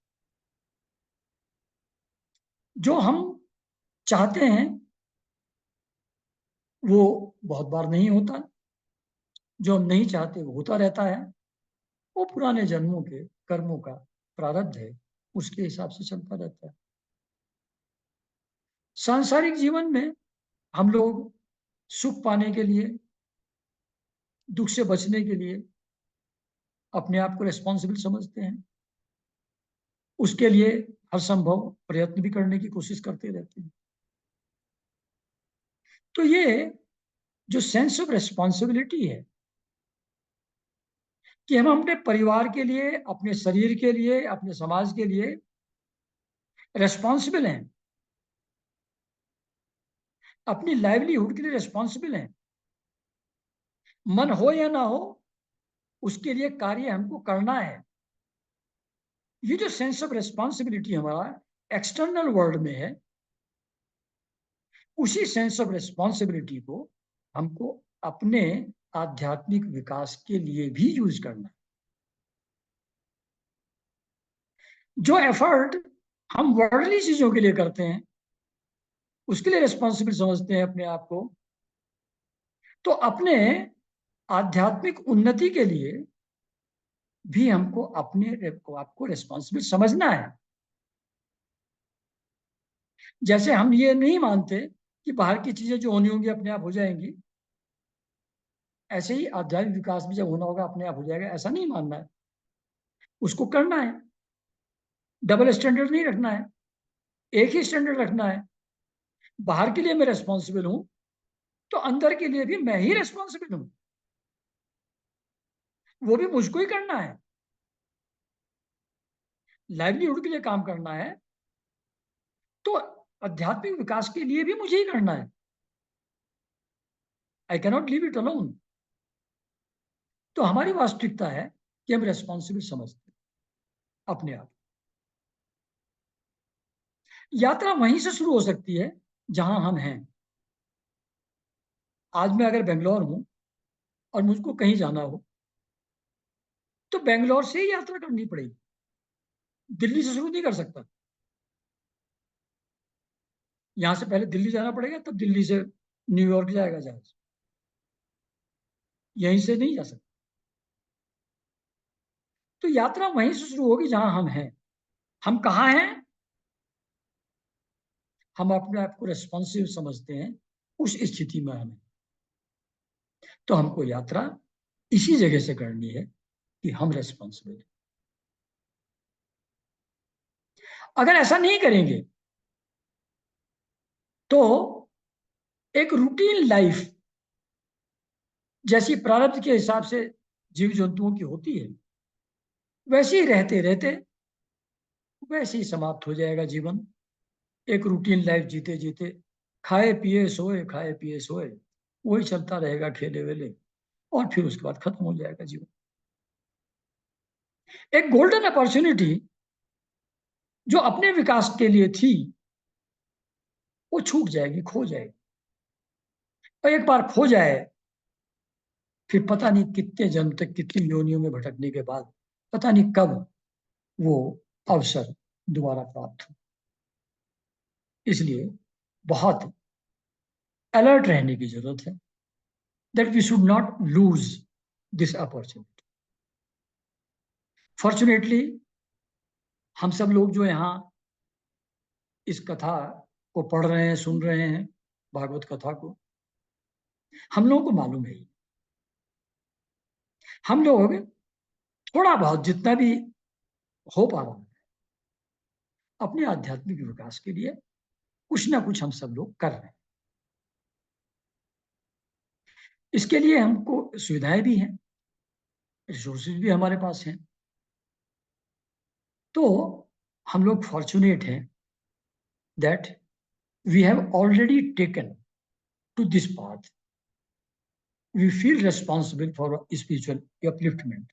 जो हम चाहते हैं वो बहुत बार नहीं होता, जो हम नहीं चाहते वो होता रहता है। वो पुराने जन्मों के कर्मों का प्रारब्ध है, उसके हिसाब से चलता रहता है। सांसारिक जीवन में हम लोग सुख पाने के लिए, दुख से बचने के लिए अपने आप को रिस्पॉन्सिबल समझते हैं। उसके लिए हर संभव प्रयत्न भी करने की कोशिश करते रहते हैं। तो ये जो सेंस ऑफ रिस्पॉन्सिबिलिटी है कि हम अपने परिवार के लिए, अपने शरीर के लिए, अपने समाज के लिए रिस्पॉन्सिबल हैं, अपनी लाइवलीहुड के लिए रिस्पॉन्सिबल हैं। मन हो या ना हो, उसके लिए कार्य हमको करना है। ये जो सेंस ऑफ रिस्पॉन्सिबिलिटी हमारा एक्सटर्नल वर्ल्ड में है, उसी सेंस ऑफ रिस्पॉन्सिबिलिटी को हमको अपने आध्यात्मिक विकास के लिए भी यूज करना है। जो एफर्ट हम वर्ल्डली चीजों के लिए करते हैं, उसके लिए रिस्पॉन्सिबल समझते हैं अपने आप को, तो अपने आध्यात्मिक उन्नति के लिए भी हमको अपने को आपको रिस्पॉन्सिबल समझना है। जैसे हम ये नहीं मानते कि बाहर की चीजें जो होनी होंगी अपने आप हो जाएंगी, ऐसे ही आध्यात्मिक विकास भी जब होना होगा अपने आप हो जाएगा, ऐसा नहीं मानना है। उसको करना है, डबल स्टैंडर्ड नहीं रखना है, एक ही स्टैंडर्ड रखना है। बाहर के लिए मैं रेस्पॉन्सिबल हूं, तो अंदर के लिए भी मैं ही रेस्पॉन्सिबल हूं, वो भी मुझको ही करना है। लाइवलीहुड के लिए काम करना है, तो आध्यात्मिक विकास के लिए भी मुझे ही करना है। I cannot leave it alone. तो हमारी वास्तविकता है कि हम रेस्पॉन्सिबल समझते हैं अपने आप। यात्रा वहीं से शुरू हो सकती है जहां हम हैं। आज मैं अगर बेंगलोर हूं और मुझको कहीं जाना हो, तो बेंगलोर से ही यात्रा करनी पड़ेगी, दिल्ली से शुरू नहीं कर सकता। यहां से पहले दिल्ली जाना पड़ेगा, तब दिल्ली से न्यूयॉर्क जाएगा जहाज, यहीं से नहीं जा सकता। तो यात्रा वहीं से शुरू होगी जहां हम हैं। हम कहाँ हैं? हम अपने आप को रेस्पॉन्सिव समझते हैं, उस स्थिति में हमें, तो हमको यात्रा इसी जगह से करनी है कि हम रेस्पॉन्सिबल हैं। अगर ऐसा नहीं करेंगे तो एक रूटीन लाइफ जैसी प्रारब्ध के हिसाब से जीव जंतुओं की होती है, वैसे ही रहते रहते वैसे ही समाप्त हो जाएगा जीवन। एक रूटीन लाइफ जीते जीते, खाए पिए सोए, खाए पिए सोए, वही चलता रहेगा, खेले वेले, और फिर उसके बाद खत्म हो जाएगा जीवन। एक गोल्डन अपॉर्चुनिटी जो अपने विकास के लिए थी, वो छूट जाएगी, खो जाएगी। और एक बार खो जाए, फिर पता नहीं कितने जन्म तक, कितनी योनियों में भटकने के बाद, पता नहीं कब वो अवसर दोबारा प्राप्त हो। इसलिए बहुत अलर्ट रहने की जरूरत है, that we should not lose this opportunity. Fortunately हम सब लोग जो यहाँ इस कथा को पढ़ रहे हैं, सुन रहे हैं, भागवत कथा को, हम लोगों को मालूम है, हम लोग थोड़ा बहुत जितना भी हो पा रहा है अपने आध्यात्मिक विकास के लिए, कुछ ना कुछ हम सब लोग कर रहे हैं। इसके लिए हमको सुविधाएं भी हैं, रिसोर्सेज भी हमारे पास हैं। तो हम लोग फॉर्चुनेट हैं that we have already taken to this path. We feel responsible for spiritual upliftment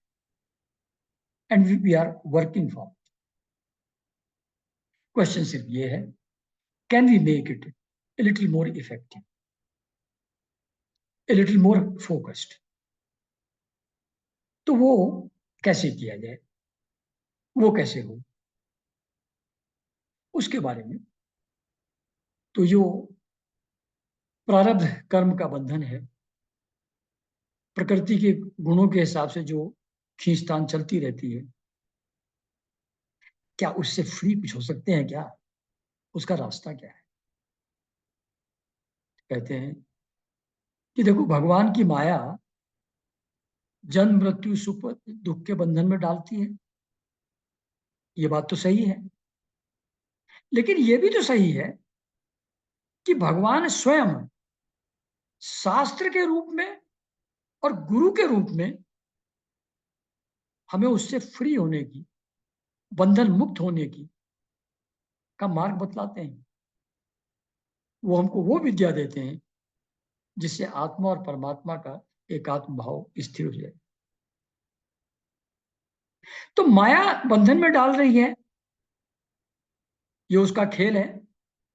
and we are working for. Question सिर्फ ये है, can we make it a little more effective, a little more focused? तो वो कैसे किया जाए, वो कैसे हो, उसके बारे में तो जो प्रारब्ध कर्म का बंधन है, प्रकृति के गुणों के हिसाब से जो खींचतान चलती रहती है, क्या उससे फ्री कुछ हो सकते हैं क्या? उसका रास्ता क्या है? कहते हैं कि देखो, भगवान की माया जन्म मृत्यु सुख दुख के बंधन में डालती है, ये बात तो सही है। लेकिन ये भी तो सही है कि भगवान स्वयं शास्त्र के रूप में और गुरु के रूप में हमें उससे फ्री होने की, बंधन मुक्त होने की का मार्ग बतलाते हैं। वो हमको वो विद्या देते हैं जिससे आत्मा और परमात्मा का एकात्म भाव स्थिर हो जाए। तो माया बंधन में डाल रही है, ये उसका खेल है,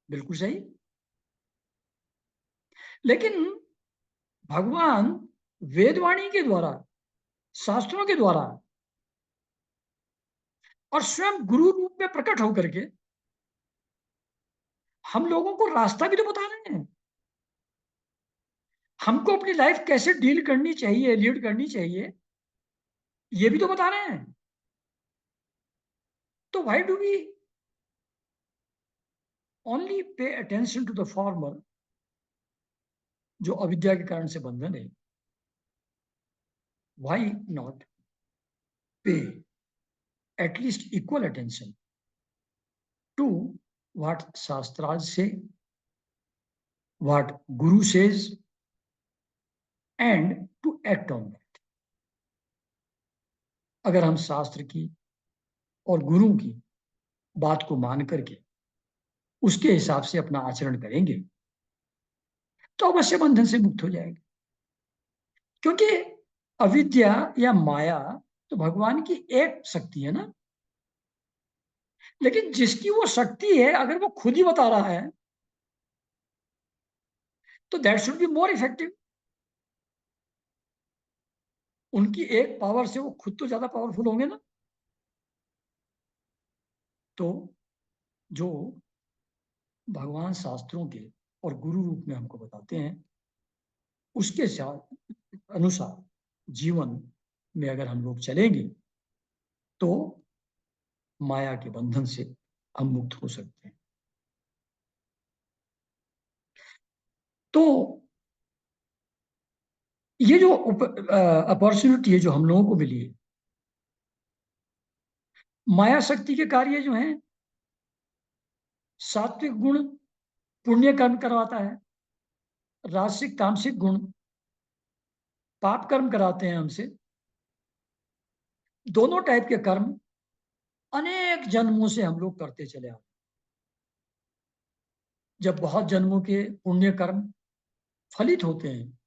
बिल्कुल सही। लेकिन भगवान वेदवाणी के द्वारा, शास्त्रों के द्वारा और स्वयं गुरु रूप में प्रकट होकर के हम लोगों को रास्ता भी तो बता रहे हैं, हमको अपनी लाइफ कैसे डील करनी चाहिए, लीड करनी चाहिए, ये भी तो बता रहे हैं। तो why do we only pay attention to the former, जो अविद्या के कारण से बंधन है, why not pay at least equal attention to what shastras से, what guru says, and to act on that. अगर हम शास्त्र की और गुरु की बात को मान करके उसके हिसाब से अपना आचरण करेंगे तो अवश्य बंधन से मुक्त हो जाएंगे। क्योंकि अविद्या या माया तो भगवान की एक शक्ति है ना, लेकिन जिसकी वो शक्ति है अगर वो खुद ही बता रहा है तो that should be more effective. उनकी एक पावर से वो खुद तो ज्यादा पावरफुल होंगे ना। तो जो भगवान शास्त्रों के और गुरु रूप में हमको बताते हैं उसके साथ अनुसार जीवन में अगर हम लोग चलेंगे तो माया के बंधन से हम मुक्त हो सकते हैं। तो ये जो अपॉर्चुनिटी है जो हम लोगों को मिली है, माया शक्ति के कार्य जो हैं, सात्विक गुण पुण्य कर्म करवाता है, राजसिक तामसिक गुण पाप कर्म कराते हैं हमसे। दोनों टाइप के कर्म अनेक जन्मों से हम लोग करते चले आते। जब बहुत जन्मों के पुण्य कर्म फलित होते हैं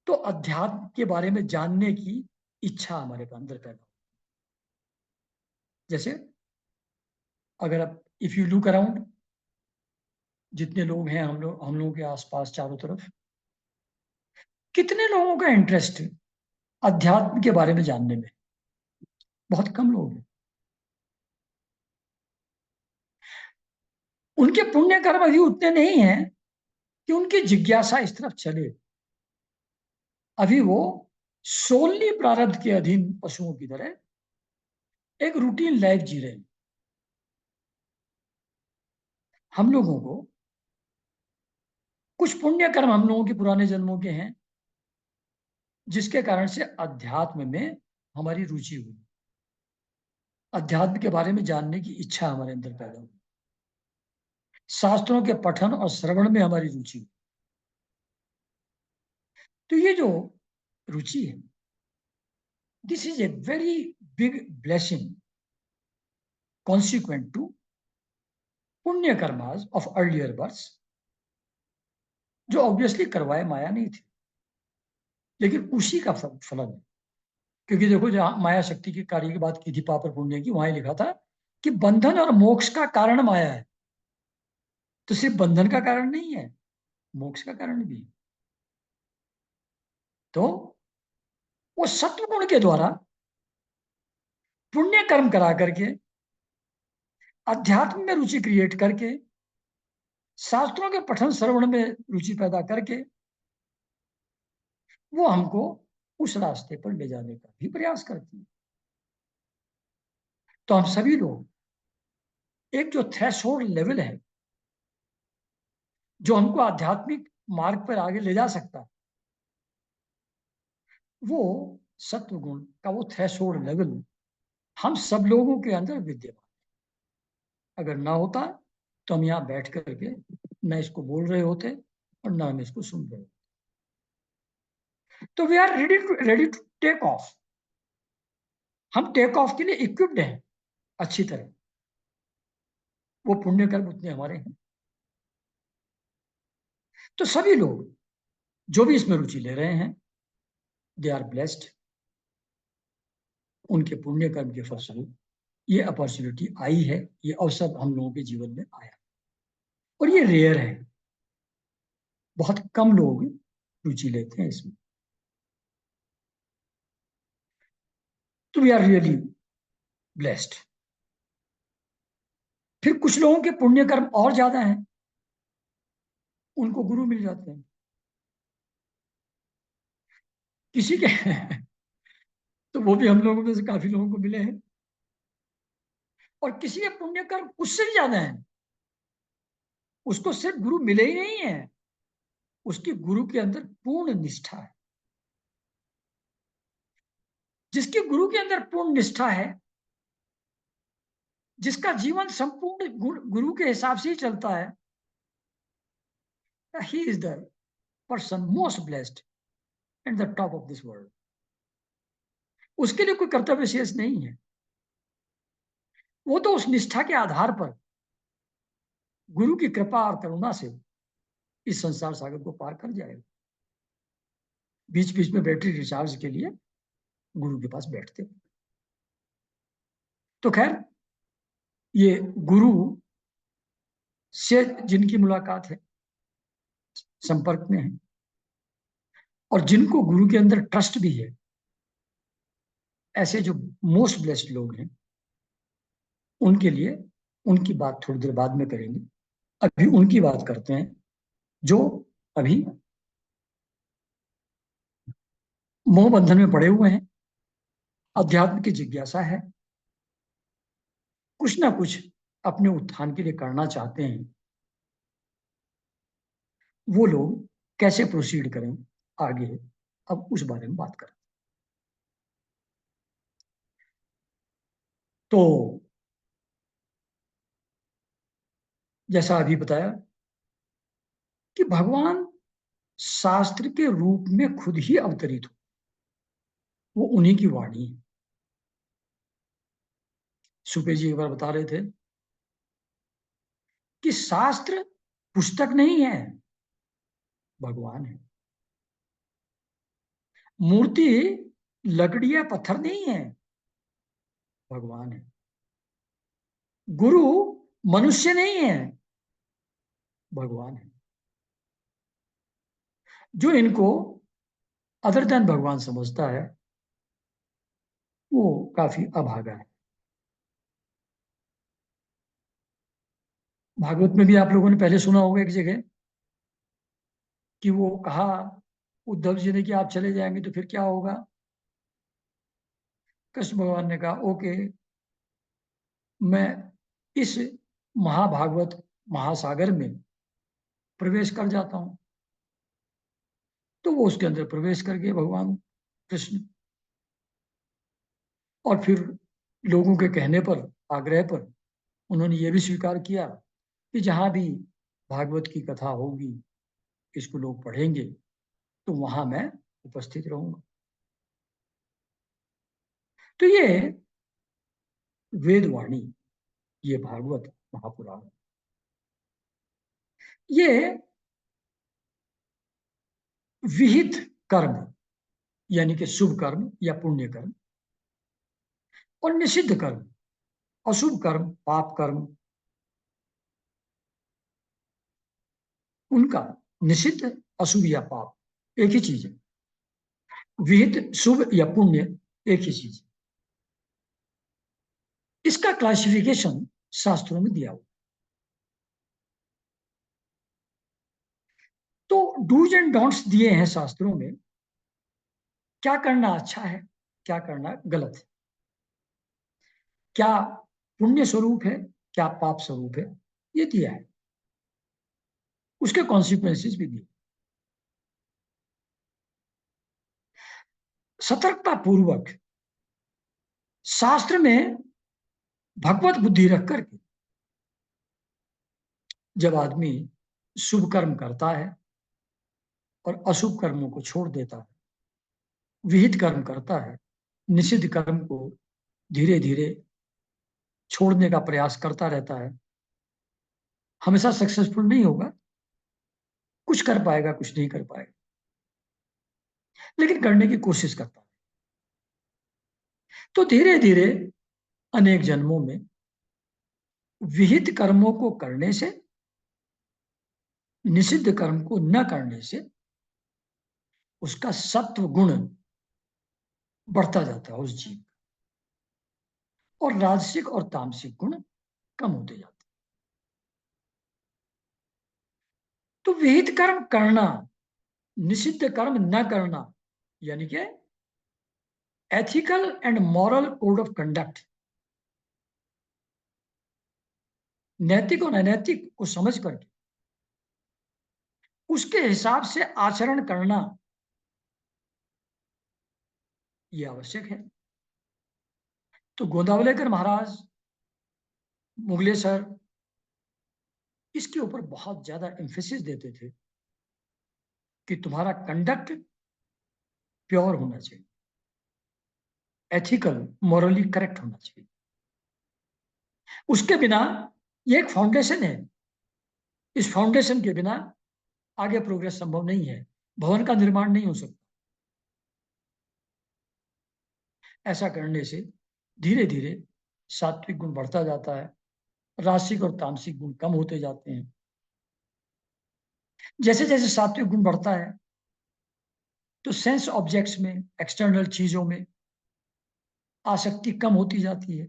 तो अध्यात्म के बारे में जानने की इच्छा हमारे अंदर पैदा हो। जैसे अगर आप इफ यू लुक अराउंड, जितने लोग हैं हम लोगों के आसपास चारों तरफ, कितने लोगों का इंटरेस्ट है अध्यात्म के बारे में जानने में? बहुत कम लोग हैं। उनके पुण्य कर्म अभी उतने नहीं हैं कि उनकी जिज्ञासा इस तरफ चले। अभी वो सोलली प्रारब्ध के अधीन पशुओं की तरह एक रूटीन लाइफ जी रहे हैं। हम लोगों को कुछ पुण्य कर्म हम लोगों के पुराने जन्मों के हैं जिसके कारण से अध्यात्म में हमारी रुचि हुई, अध्यात्म के बारे में जानने की इच्छा हमारे अंदर पैदा हुई, शास्त्रों के पठन और श्रवण में हमारी रुचि हुई। तो ये जो रुचि है, this is a very big blessing consequent to punya karmas of earlier birth, जो ऑब्वियसली करवाए माया नहीं थे, लेकिन उसी का फलन है। क्योंकि देखो जहां माया शक्ति के कार्य की बात की थी पाप और पुण्य की, वहां लिखा था कि बंधन और मोक्ष का कारण माया है। तो सिर्फ बंधन का कारण नहीं है, मोक्ष का कारण भी है। तो वो सत्व गुण के द्वारा पुण्य कर्म करा करके अध्यात्म में रुचि क्रिएट करके शास्त्रों के पठन श्रवण में रुचि पैदा करके वो हमको उस रास्ते पर ले जाने का भी प्रयास करती है। तो हम सभी लोग एक जो थ्रेशोल्ड लेवल है जो हमको आध्यात्मिक मार्ग पर आगे ले जा सकता है, वो सत्व गुण का वो थ्रेशोल्ड लेवल हम सब लोगों के अंदर विद्यमान। अगर ना होता तो हम यहाँ बैठ करके न इसको बोल रहे होते और ना हम इसको सुन रहे होते। तो we are ready to take off. हम टेक ऑफ के लिए इक्विप्ड हैं अच्छी तरह। वो पुण्य कर्म उतने हमारे हैं। तो सभी लोग जो भी इसमें रुचि ले रहे हैं, दे आर ब्लेस्ड। उनके पुण्य कर्म के फलस्वरूप ये अपॉर्चुनिटी आई है, ये अवसर हम लोगों के जीवन में आया और ये रेयर है। बहुत कम लोग रुचि लेते हैं इसमें। तो वी आर रियली ब्लेस्ड। फिर कुछ लोगों के पुण्य कर्म और ज्यादा हैं, उनको गुरु मिल जाते हैं। किसी के तो वो भी हम लोगों में से काफी लोगों को मिले हैं। और किसी के पुण्य कर्म उससे भी ज्यादा है, उसको सिर्फ गुरु मिले ही नहीं है, उसकी गुरु के अंदर पूर्ण निष्ठा है। जिसकी गुरु के अंदर पूर्ण निष्ठा है, जिसका जीवन संपूर्ण गुरु के हिसाब से ही चलता है, he is the person most blessed and the top of this world. उसके लिए कोई कर्तव्य शेष नहीं है, वो तो उस निष्ठा के आधार पर गुरु की कृपा और करुणा से इस संसार सागर को पार कर जाएगा। बीच बीच में बैटरी रिचार्ज के लिए गुरु के पास बैठते। तो खैर, ये गुरु से जिनकी मुलाकात है, संपर्क में है, और जिनको गुरु के अंदर ट्रस्ट भी है, ऐसे जो मोस्ट ब्लेस्ड लोग हैं, उनके लिए उनकी बात थोड़ी देर बाद में करेंगे। अभी उनकी बात करते हैं जो अभी मोह बंधन में पड़े हुए हैं, अध्यात्म की जिज्ञासा है, कुछ ना कुछ अपने उत्थान के लिए करना चाहते हैं। वो लोग कैसे प्रोसीड करें आगे, अब उस बारे में बात करें। तो जैसा अभी बताया कि भगवान शास्त्र के रूप में खुद ही अवतरित हो, वो उन्हीं की वाणी है। सुपे जी एक बार बता रहे थे कि शास्त्र पुस्तक नहीं है, भगवान है। मूर्ति लकड़ी या पत्थर नहीं है, भगवान है। गुरु मनुष्य नहीं है, भगवान है। जो इनको अदर देन भगवान समझता है, वो काफी अभागा है। भागवत में भी आप लोगों ने पहले सुना होगा एक जगह कि वो कहा उद्धव जी ने कि आप चले जाएंगे तो फिर क्या होगा। कृष्ण भगवान ने कहा ओके, मैं इस महाभागवत महासागर में प्रवेश कर जाता हूं। तो वो उसके अंदर प्रवेश कर गए भगवान कृष्ण। और फिर लोगों के कहने पर, आग्रह पर, उन्होंने ये भी स्वीकार किया कि जहां भी भागवत की कथा होगी, इसको लोग पढ़ेंगे, तो वहां मैं उपस्थित रहूंगा। तो ये वेदवाणी, ये भागवत महापुराण, ये विहित कर्म यानी कि शुभ कर्म या पुण्य कर्म, और निषिद्ध कर्म, अशुभ कर्म, पाप कर्म, उनका निषिद्ध, अशुभ या पाप एक ही चीज है। विहित शुभ या पुण्य एक ही चीज है। इसका क्लासिफिकेशन शास्त्रों में दिया हुआ। तो डूज एंड डोंट्स दिए हैं शास्त्रों में, क्या करना अच्छा है, क्या करना गलत है, क्या पुण्य स्वरूप है, क्या पाप स्वरूप है, ये दिया है। उसके कॉन्सिक्वेंसेस भी दिए। सतर्कता पूर्वक शास्त्र में भगवत बुद्धि रख करके जब आदमी शुभ कर्म करता है और अशुभ कर्मों को छोड़ देता है, विहित कर्म करता है, निषिद्ध कर्म को धीरे धीरे छोड़ने का प्रयास करता रहता है, हमेशा सक्सेसफुल नहीं होगा, कुछ कर पाएगा, कुछ नहीं कर पाएगा, लेकिन करने की कोशिश करता है। तो धीरे धीरे अनेक जन्मों में विहित कर्मों को करने से, निषिद्ध कर्म को न करने से उसका सत्व गुण बढ़ता जाता है उस जीव। और राजसिक और तामसिक गुण कम होते जाते हैं। तो विहित कर्म करना, निषिद्ध कर्म न करना, यानी कि ethical and moral code of conduct, नैतिक और अनैतिक को समझ करके उसके हिसाब से आचरण करना यह आवश्यक है। तो गोंदावलेकर महाराज, मुगले सर, इसके ऊपर बहुत ज्यादा एम्फेसिस देते थे कि तुम्हारा कंडक्ट प्योर होना चाहिए, एथिकल, मॉरली करेक्ट होना चाहिए। उसके बिना, ये एक फाउंडेशन है, इस फाउंडेशन के बिना आगे प्रोग्रेस संभव नहीं है, भवन का निर्माण नहीं हो सकता। ऐसा करने से धीरे धीरे सात्विक गुण बढ़ता जाता है, रासिक और तामसिक गुण कम होते जाते हैं। जैसे जैसे सात्विक गुण बढ़ता है तो सेंस ऑब्जेक्ट्स में, एक्सटर्नल चीजों में आसक्ति कम होती जाती है,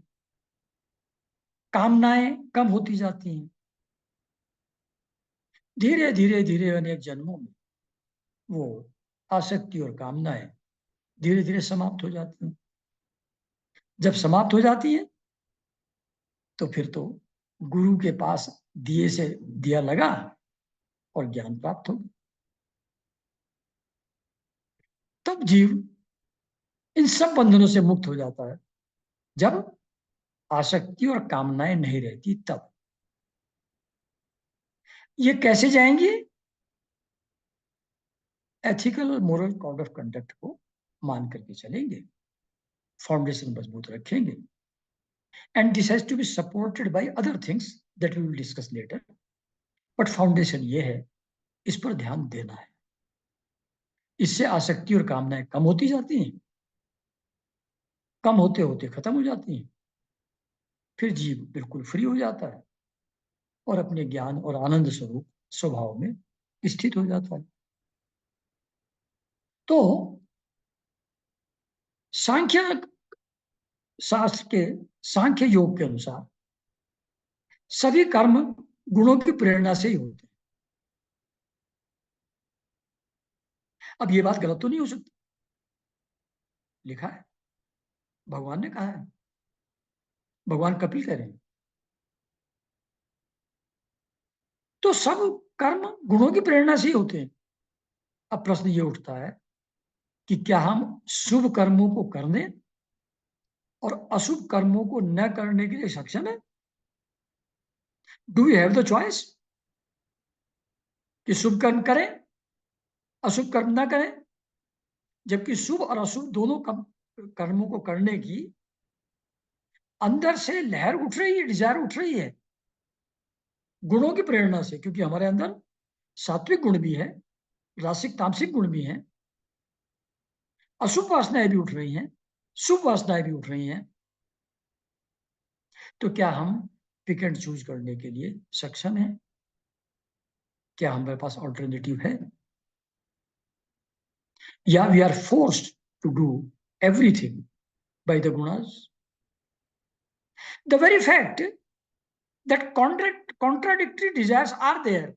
कामनाएं कम होती जाती हैं। धीरे धीरे धीरे अनेक जन्मों में वो आसक्ति और कामनाएं धीरे धीरे समाप्त हो जाती हैं। जब समाप्त हो जाती है तो फिर तो गुरु के पास दिए से दिया लगा और ज्ञान प्राप्त हो। तब जीव इन सब बंधनों से मुक्त हो जाता है, जब आसक्ति और कामनाएं नहीं रहती तब। ये कैसे जाएंगे? Ethical moral code of conduct को मान करके चलेंगे, फाउंडेशन मजबूत रखेंगे। And this has to be supported by other things that we will discuss later. But foundation ये है, इस पर ध्यान देना है। इससे आसक्ति और कामनाएं कम होती जाती हैं, कम होते होते खत्म हो जाती हैं। फिर जीव बिल्कुल फ्री हो जाता है और अपने ज्ञान और आनंद स्वरूप स्वभाव में स्थित हो जाता है। तो सांख्य शास्त्र के, सांख्य योग के अनुसार सभी कर्म गुणों की प्रेरणा से ही होते हैं। अब ये बात गलत तो नहीं हो सकती, लिखा है, भगवान ने कहा है, भगवान कपिल कह रहे हैं। तो सब कर्म गुणों की प्रेरणा से ही होते हैं। अब प्रश्न ये उठता है कि क्या हम शुभ कर्मों को करने और अशुभ कर्मों को न करने के लिए सक्षम है? Do we have the choice कि शुभ कर्म करें, अशुभ कर्म ना करें? जबकि शुभ और अशुभ दोनों कर्मों को करने की अंदर से लहर उठ रही है, डिजायर उठ रही है, गुणों की प्रेरणा से। क्योंकि हमारे अंदर सात्विक गुण भी है, रासिक तामसिक गुण भी है, अशुभ वासनाएं भी उठ रही हैं, शुभ वासनाएं भी उठ रही हैं। तो क्या हम पिक एंड चूज करने के लिए सक्षम हैं? क्या हमारे पास ऑल्टरनेटिव है, या we are forced to do everything by the gunas? The very fact that contradictory desires are there,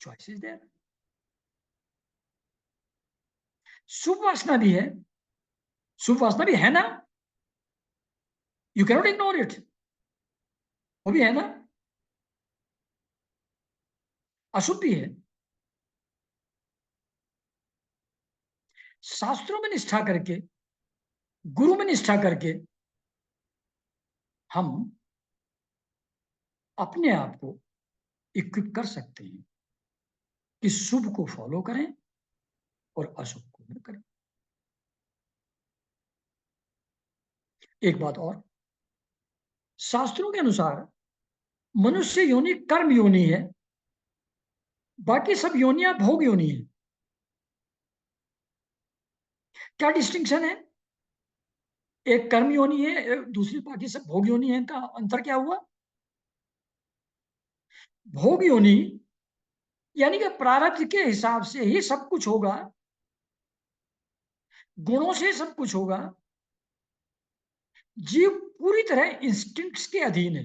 choice is there. शुभ वासना भी है, शुभ वासना भी है ना, यू कैनॉट इग्नोर इट, वो भी है ना। अशुभ भी है। शास्त्रों में निष्ठा करके, गुरु में निष्ठा करके हम अपने आप को इक्विप कर सकते हैं कि शुभ को फॉलो करें और अशुभ को न करें। एक बात और, शास्त्रों के अनुसार मनुष्य योनि कर्म योनि है, बाकी सब योनियां भोग योनि है। क्या डिस्टिंक्शन है? एक कर्म योनि है, दूसरी बाकी सब भोग योनि है, इनका अंतर क्या हुआ? भोग योनि यानी कि प्रारब्ध के हिसाब से ही सब कुछ होगा, गुणों से सब कुछ होगा। जीव पूरी तरह इंस्टिंक्ट्स के अधीन है,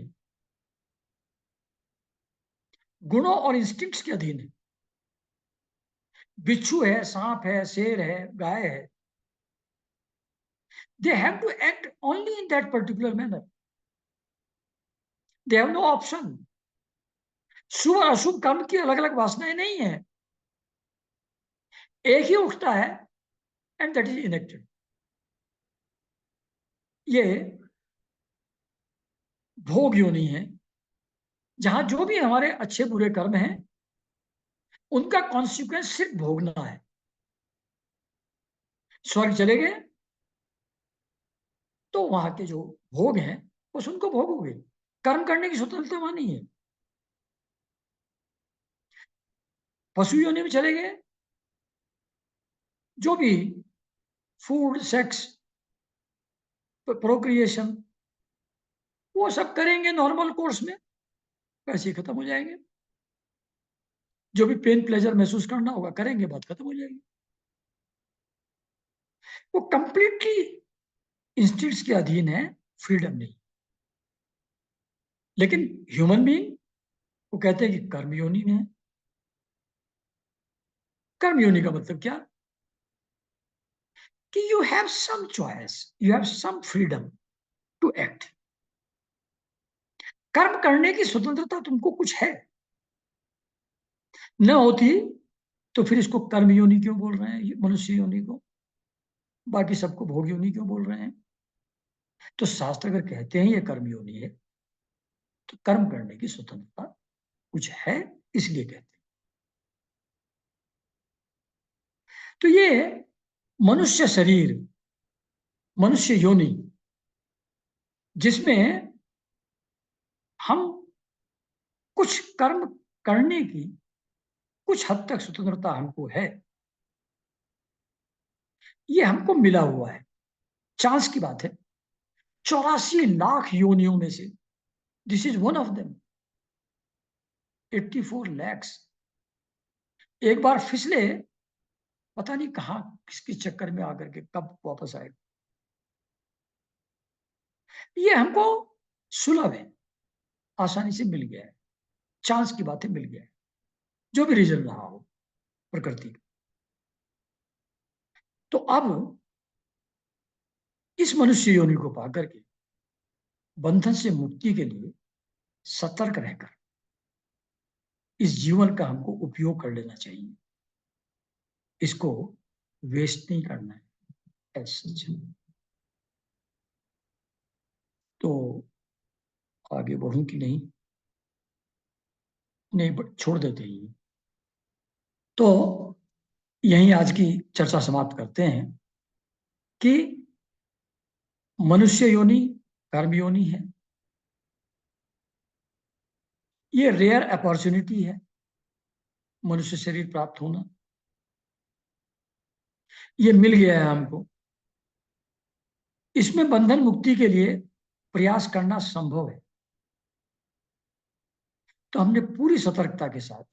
गुणों और इंस्टिंक्ट्स के अधीन है। बिच्छू है, सांप है, शेर है, गाय है, they have to act only in that particular manner. They have no option. शुभ और अशुभ कर्म की अलग अलग वासनाएं नहीं है, एक ही उठता है, एंड दैट इज इनेक्टेड। ये भोग योनि है, जहां जो भी हमारे अच्छे बुरे कर्म हैं उनका कॉन्सिक्वेंस सिर्फ भोगना है। स्वर्ग चले गए तो वहां के जो भोग हैं बस उनको भोगोगे, कर्म करने की स्वतंत्रता वहां नहीं है। पशु योनि में चले गए, जो भी फूड, सेक्स, प्रोक्रिएशन, वो सब करेंगे नॉर्मल कोर्स में, वैसे ही खत्म हो जाएंगे। जो भी पेन प्लेजर महसूस करना होगा करेंगे, बात खत्म हो जाएगी। वो कंप्लीटली इंस्टिंक्ट्स के अधीन है, फ्रीडम नहीं। लेकिन ह्यूमन बीइंग, वो कहते हैं कि कर्म योनि में है। कर्म योनि का मतलब क्या? कि you have some choice, you have some freedom to act. कर्म करने की स्वतंत्रता तुमको कुछ है। न होती तो फिर इसको कर्म योनि क्यों बोल रहे हैं, मनुष्य योनि को? बाकी सबको भोग योनि क्यों बोल रहे हैं? तो शास्त्र अगर कहते हैं ये कर्म योनि है, तो कर्म करने की स्वतंत्रता कुछ है, इसलिए कहते हैं। तो ये मनुष्य शरीर, मनुष्य योनि, जिसमें हम कुछ कर्म करने की कुछ हद तक स्वतंत्रता हमको है, ये हमको मिला हुआ है, चांस की बात है। 84 लाख योनियों में से this is one of them. 84 lakhs। एक बार फिसले, पता नहीं कहां किसके चक्कर में आकर के कब वापस आएगा। ये हमको सुलभ है, आसानी से मिल गया है, चांस की बात है, मिल गया है, जो भी रीजन रहा हो प्रकृति का। तो अब इस मनुष्य योनि को पाकर के बंधन से मुक्ति के लिए सतर्क रहकर इस जीवन का हमको उपयोग कर लेना चाहिए, इसको वेस्ट नहीं करना है ऐसा। तो आगे बढ़ूं कि नहीं? नहीं, छोड़ देते हैं। तो यहीं आज की चर्चा समाप्त करते हैं कि मनुष्य योनि कर्म योनि है। ये रेयर अपॉर्चुनिटी है मनुष्य शरीर प्राप्त होना, ये मिल गया है हमको। इसमें बंधन मुक्ति के लिए प्रयास करना संभव है, तो हमने पूरी सतर्कता के साथ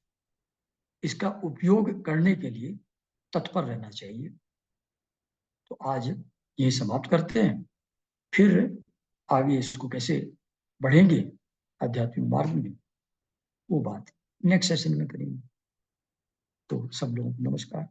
इसका उपयोग करने के लिए तत्पर रहना चाहिए। तो आज ये समाप्त करते हैं, फिर आगे इसको कैसे बढ़ेंगे आध्यात्मिक मार्ग में, वो बात नेक्स्ट सेशन में करेंगे। तो सब लोगों को नमस्कार।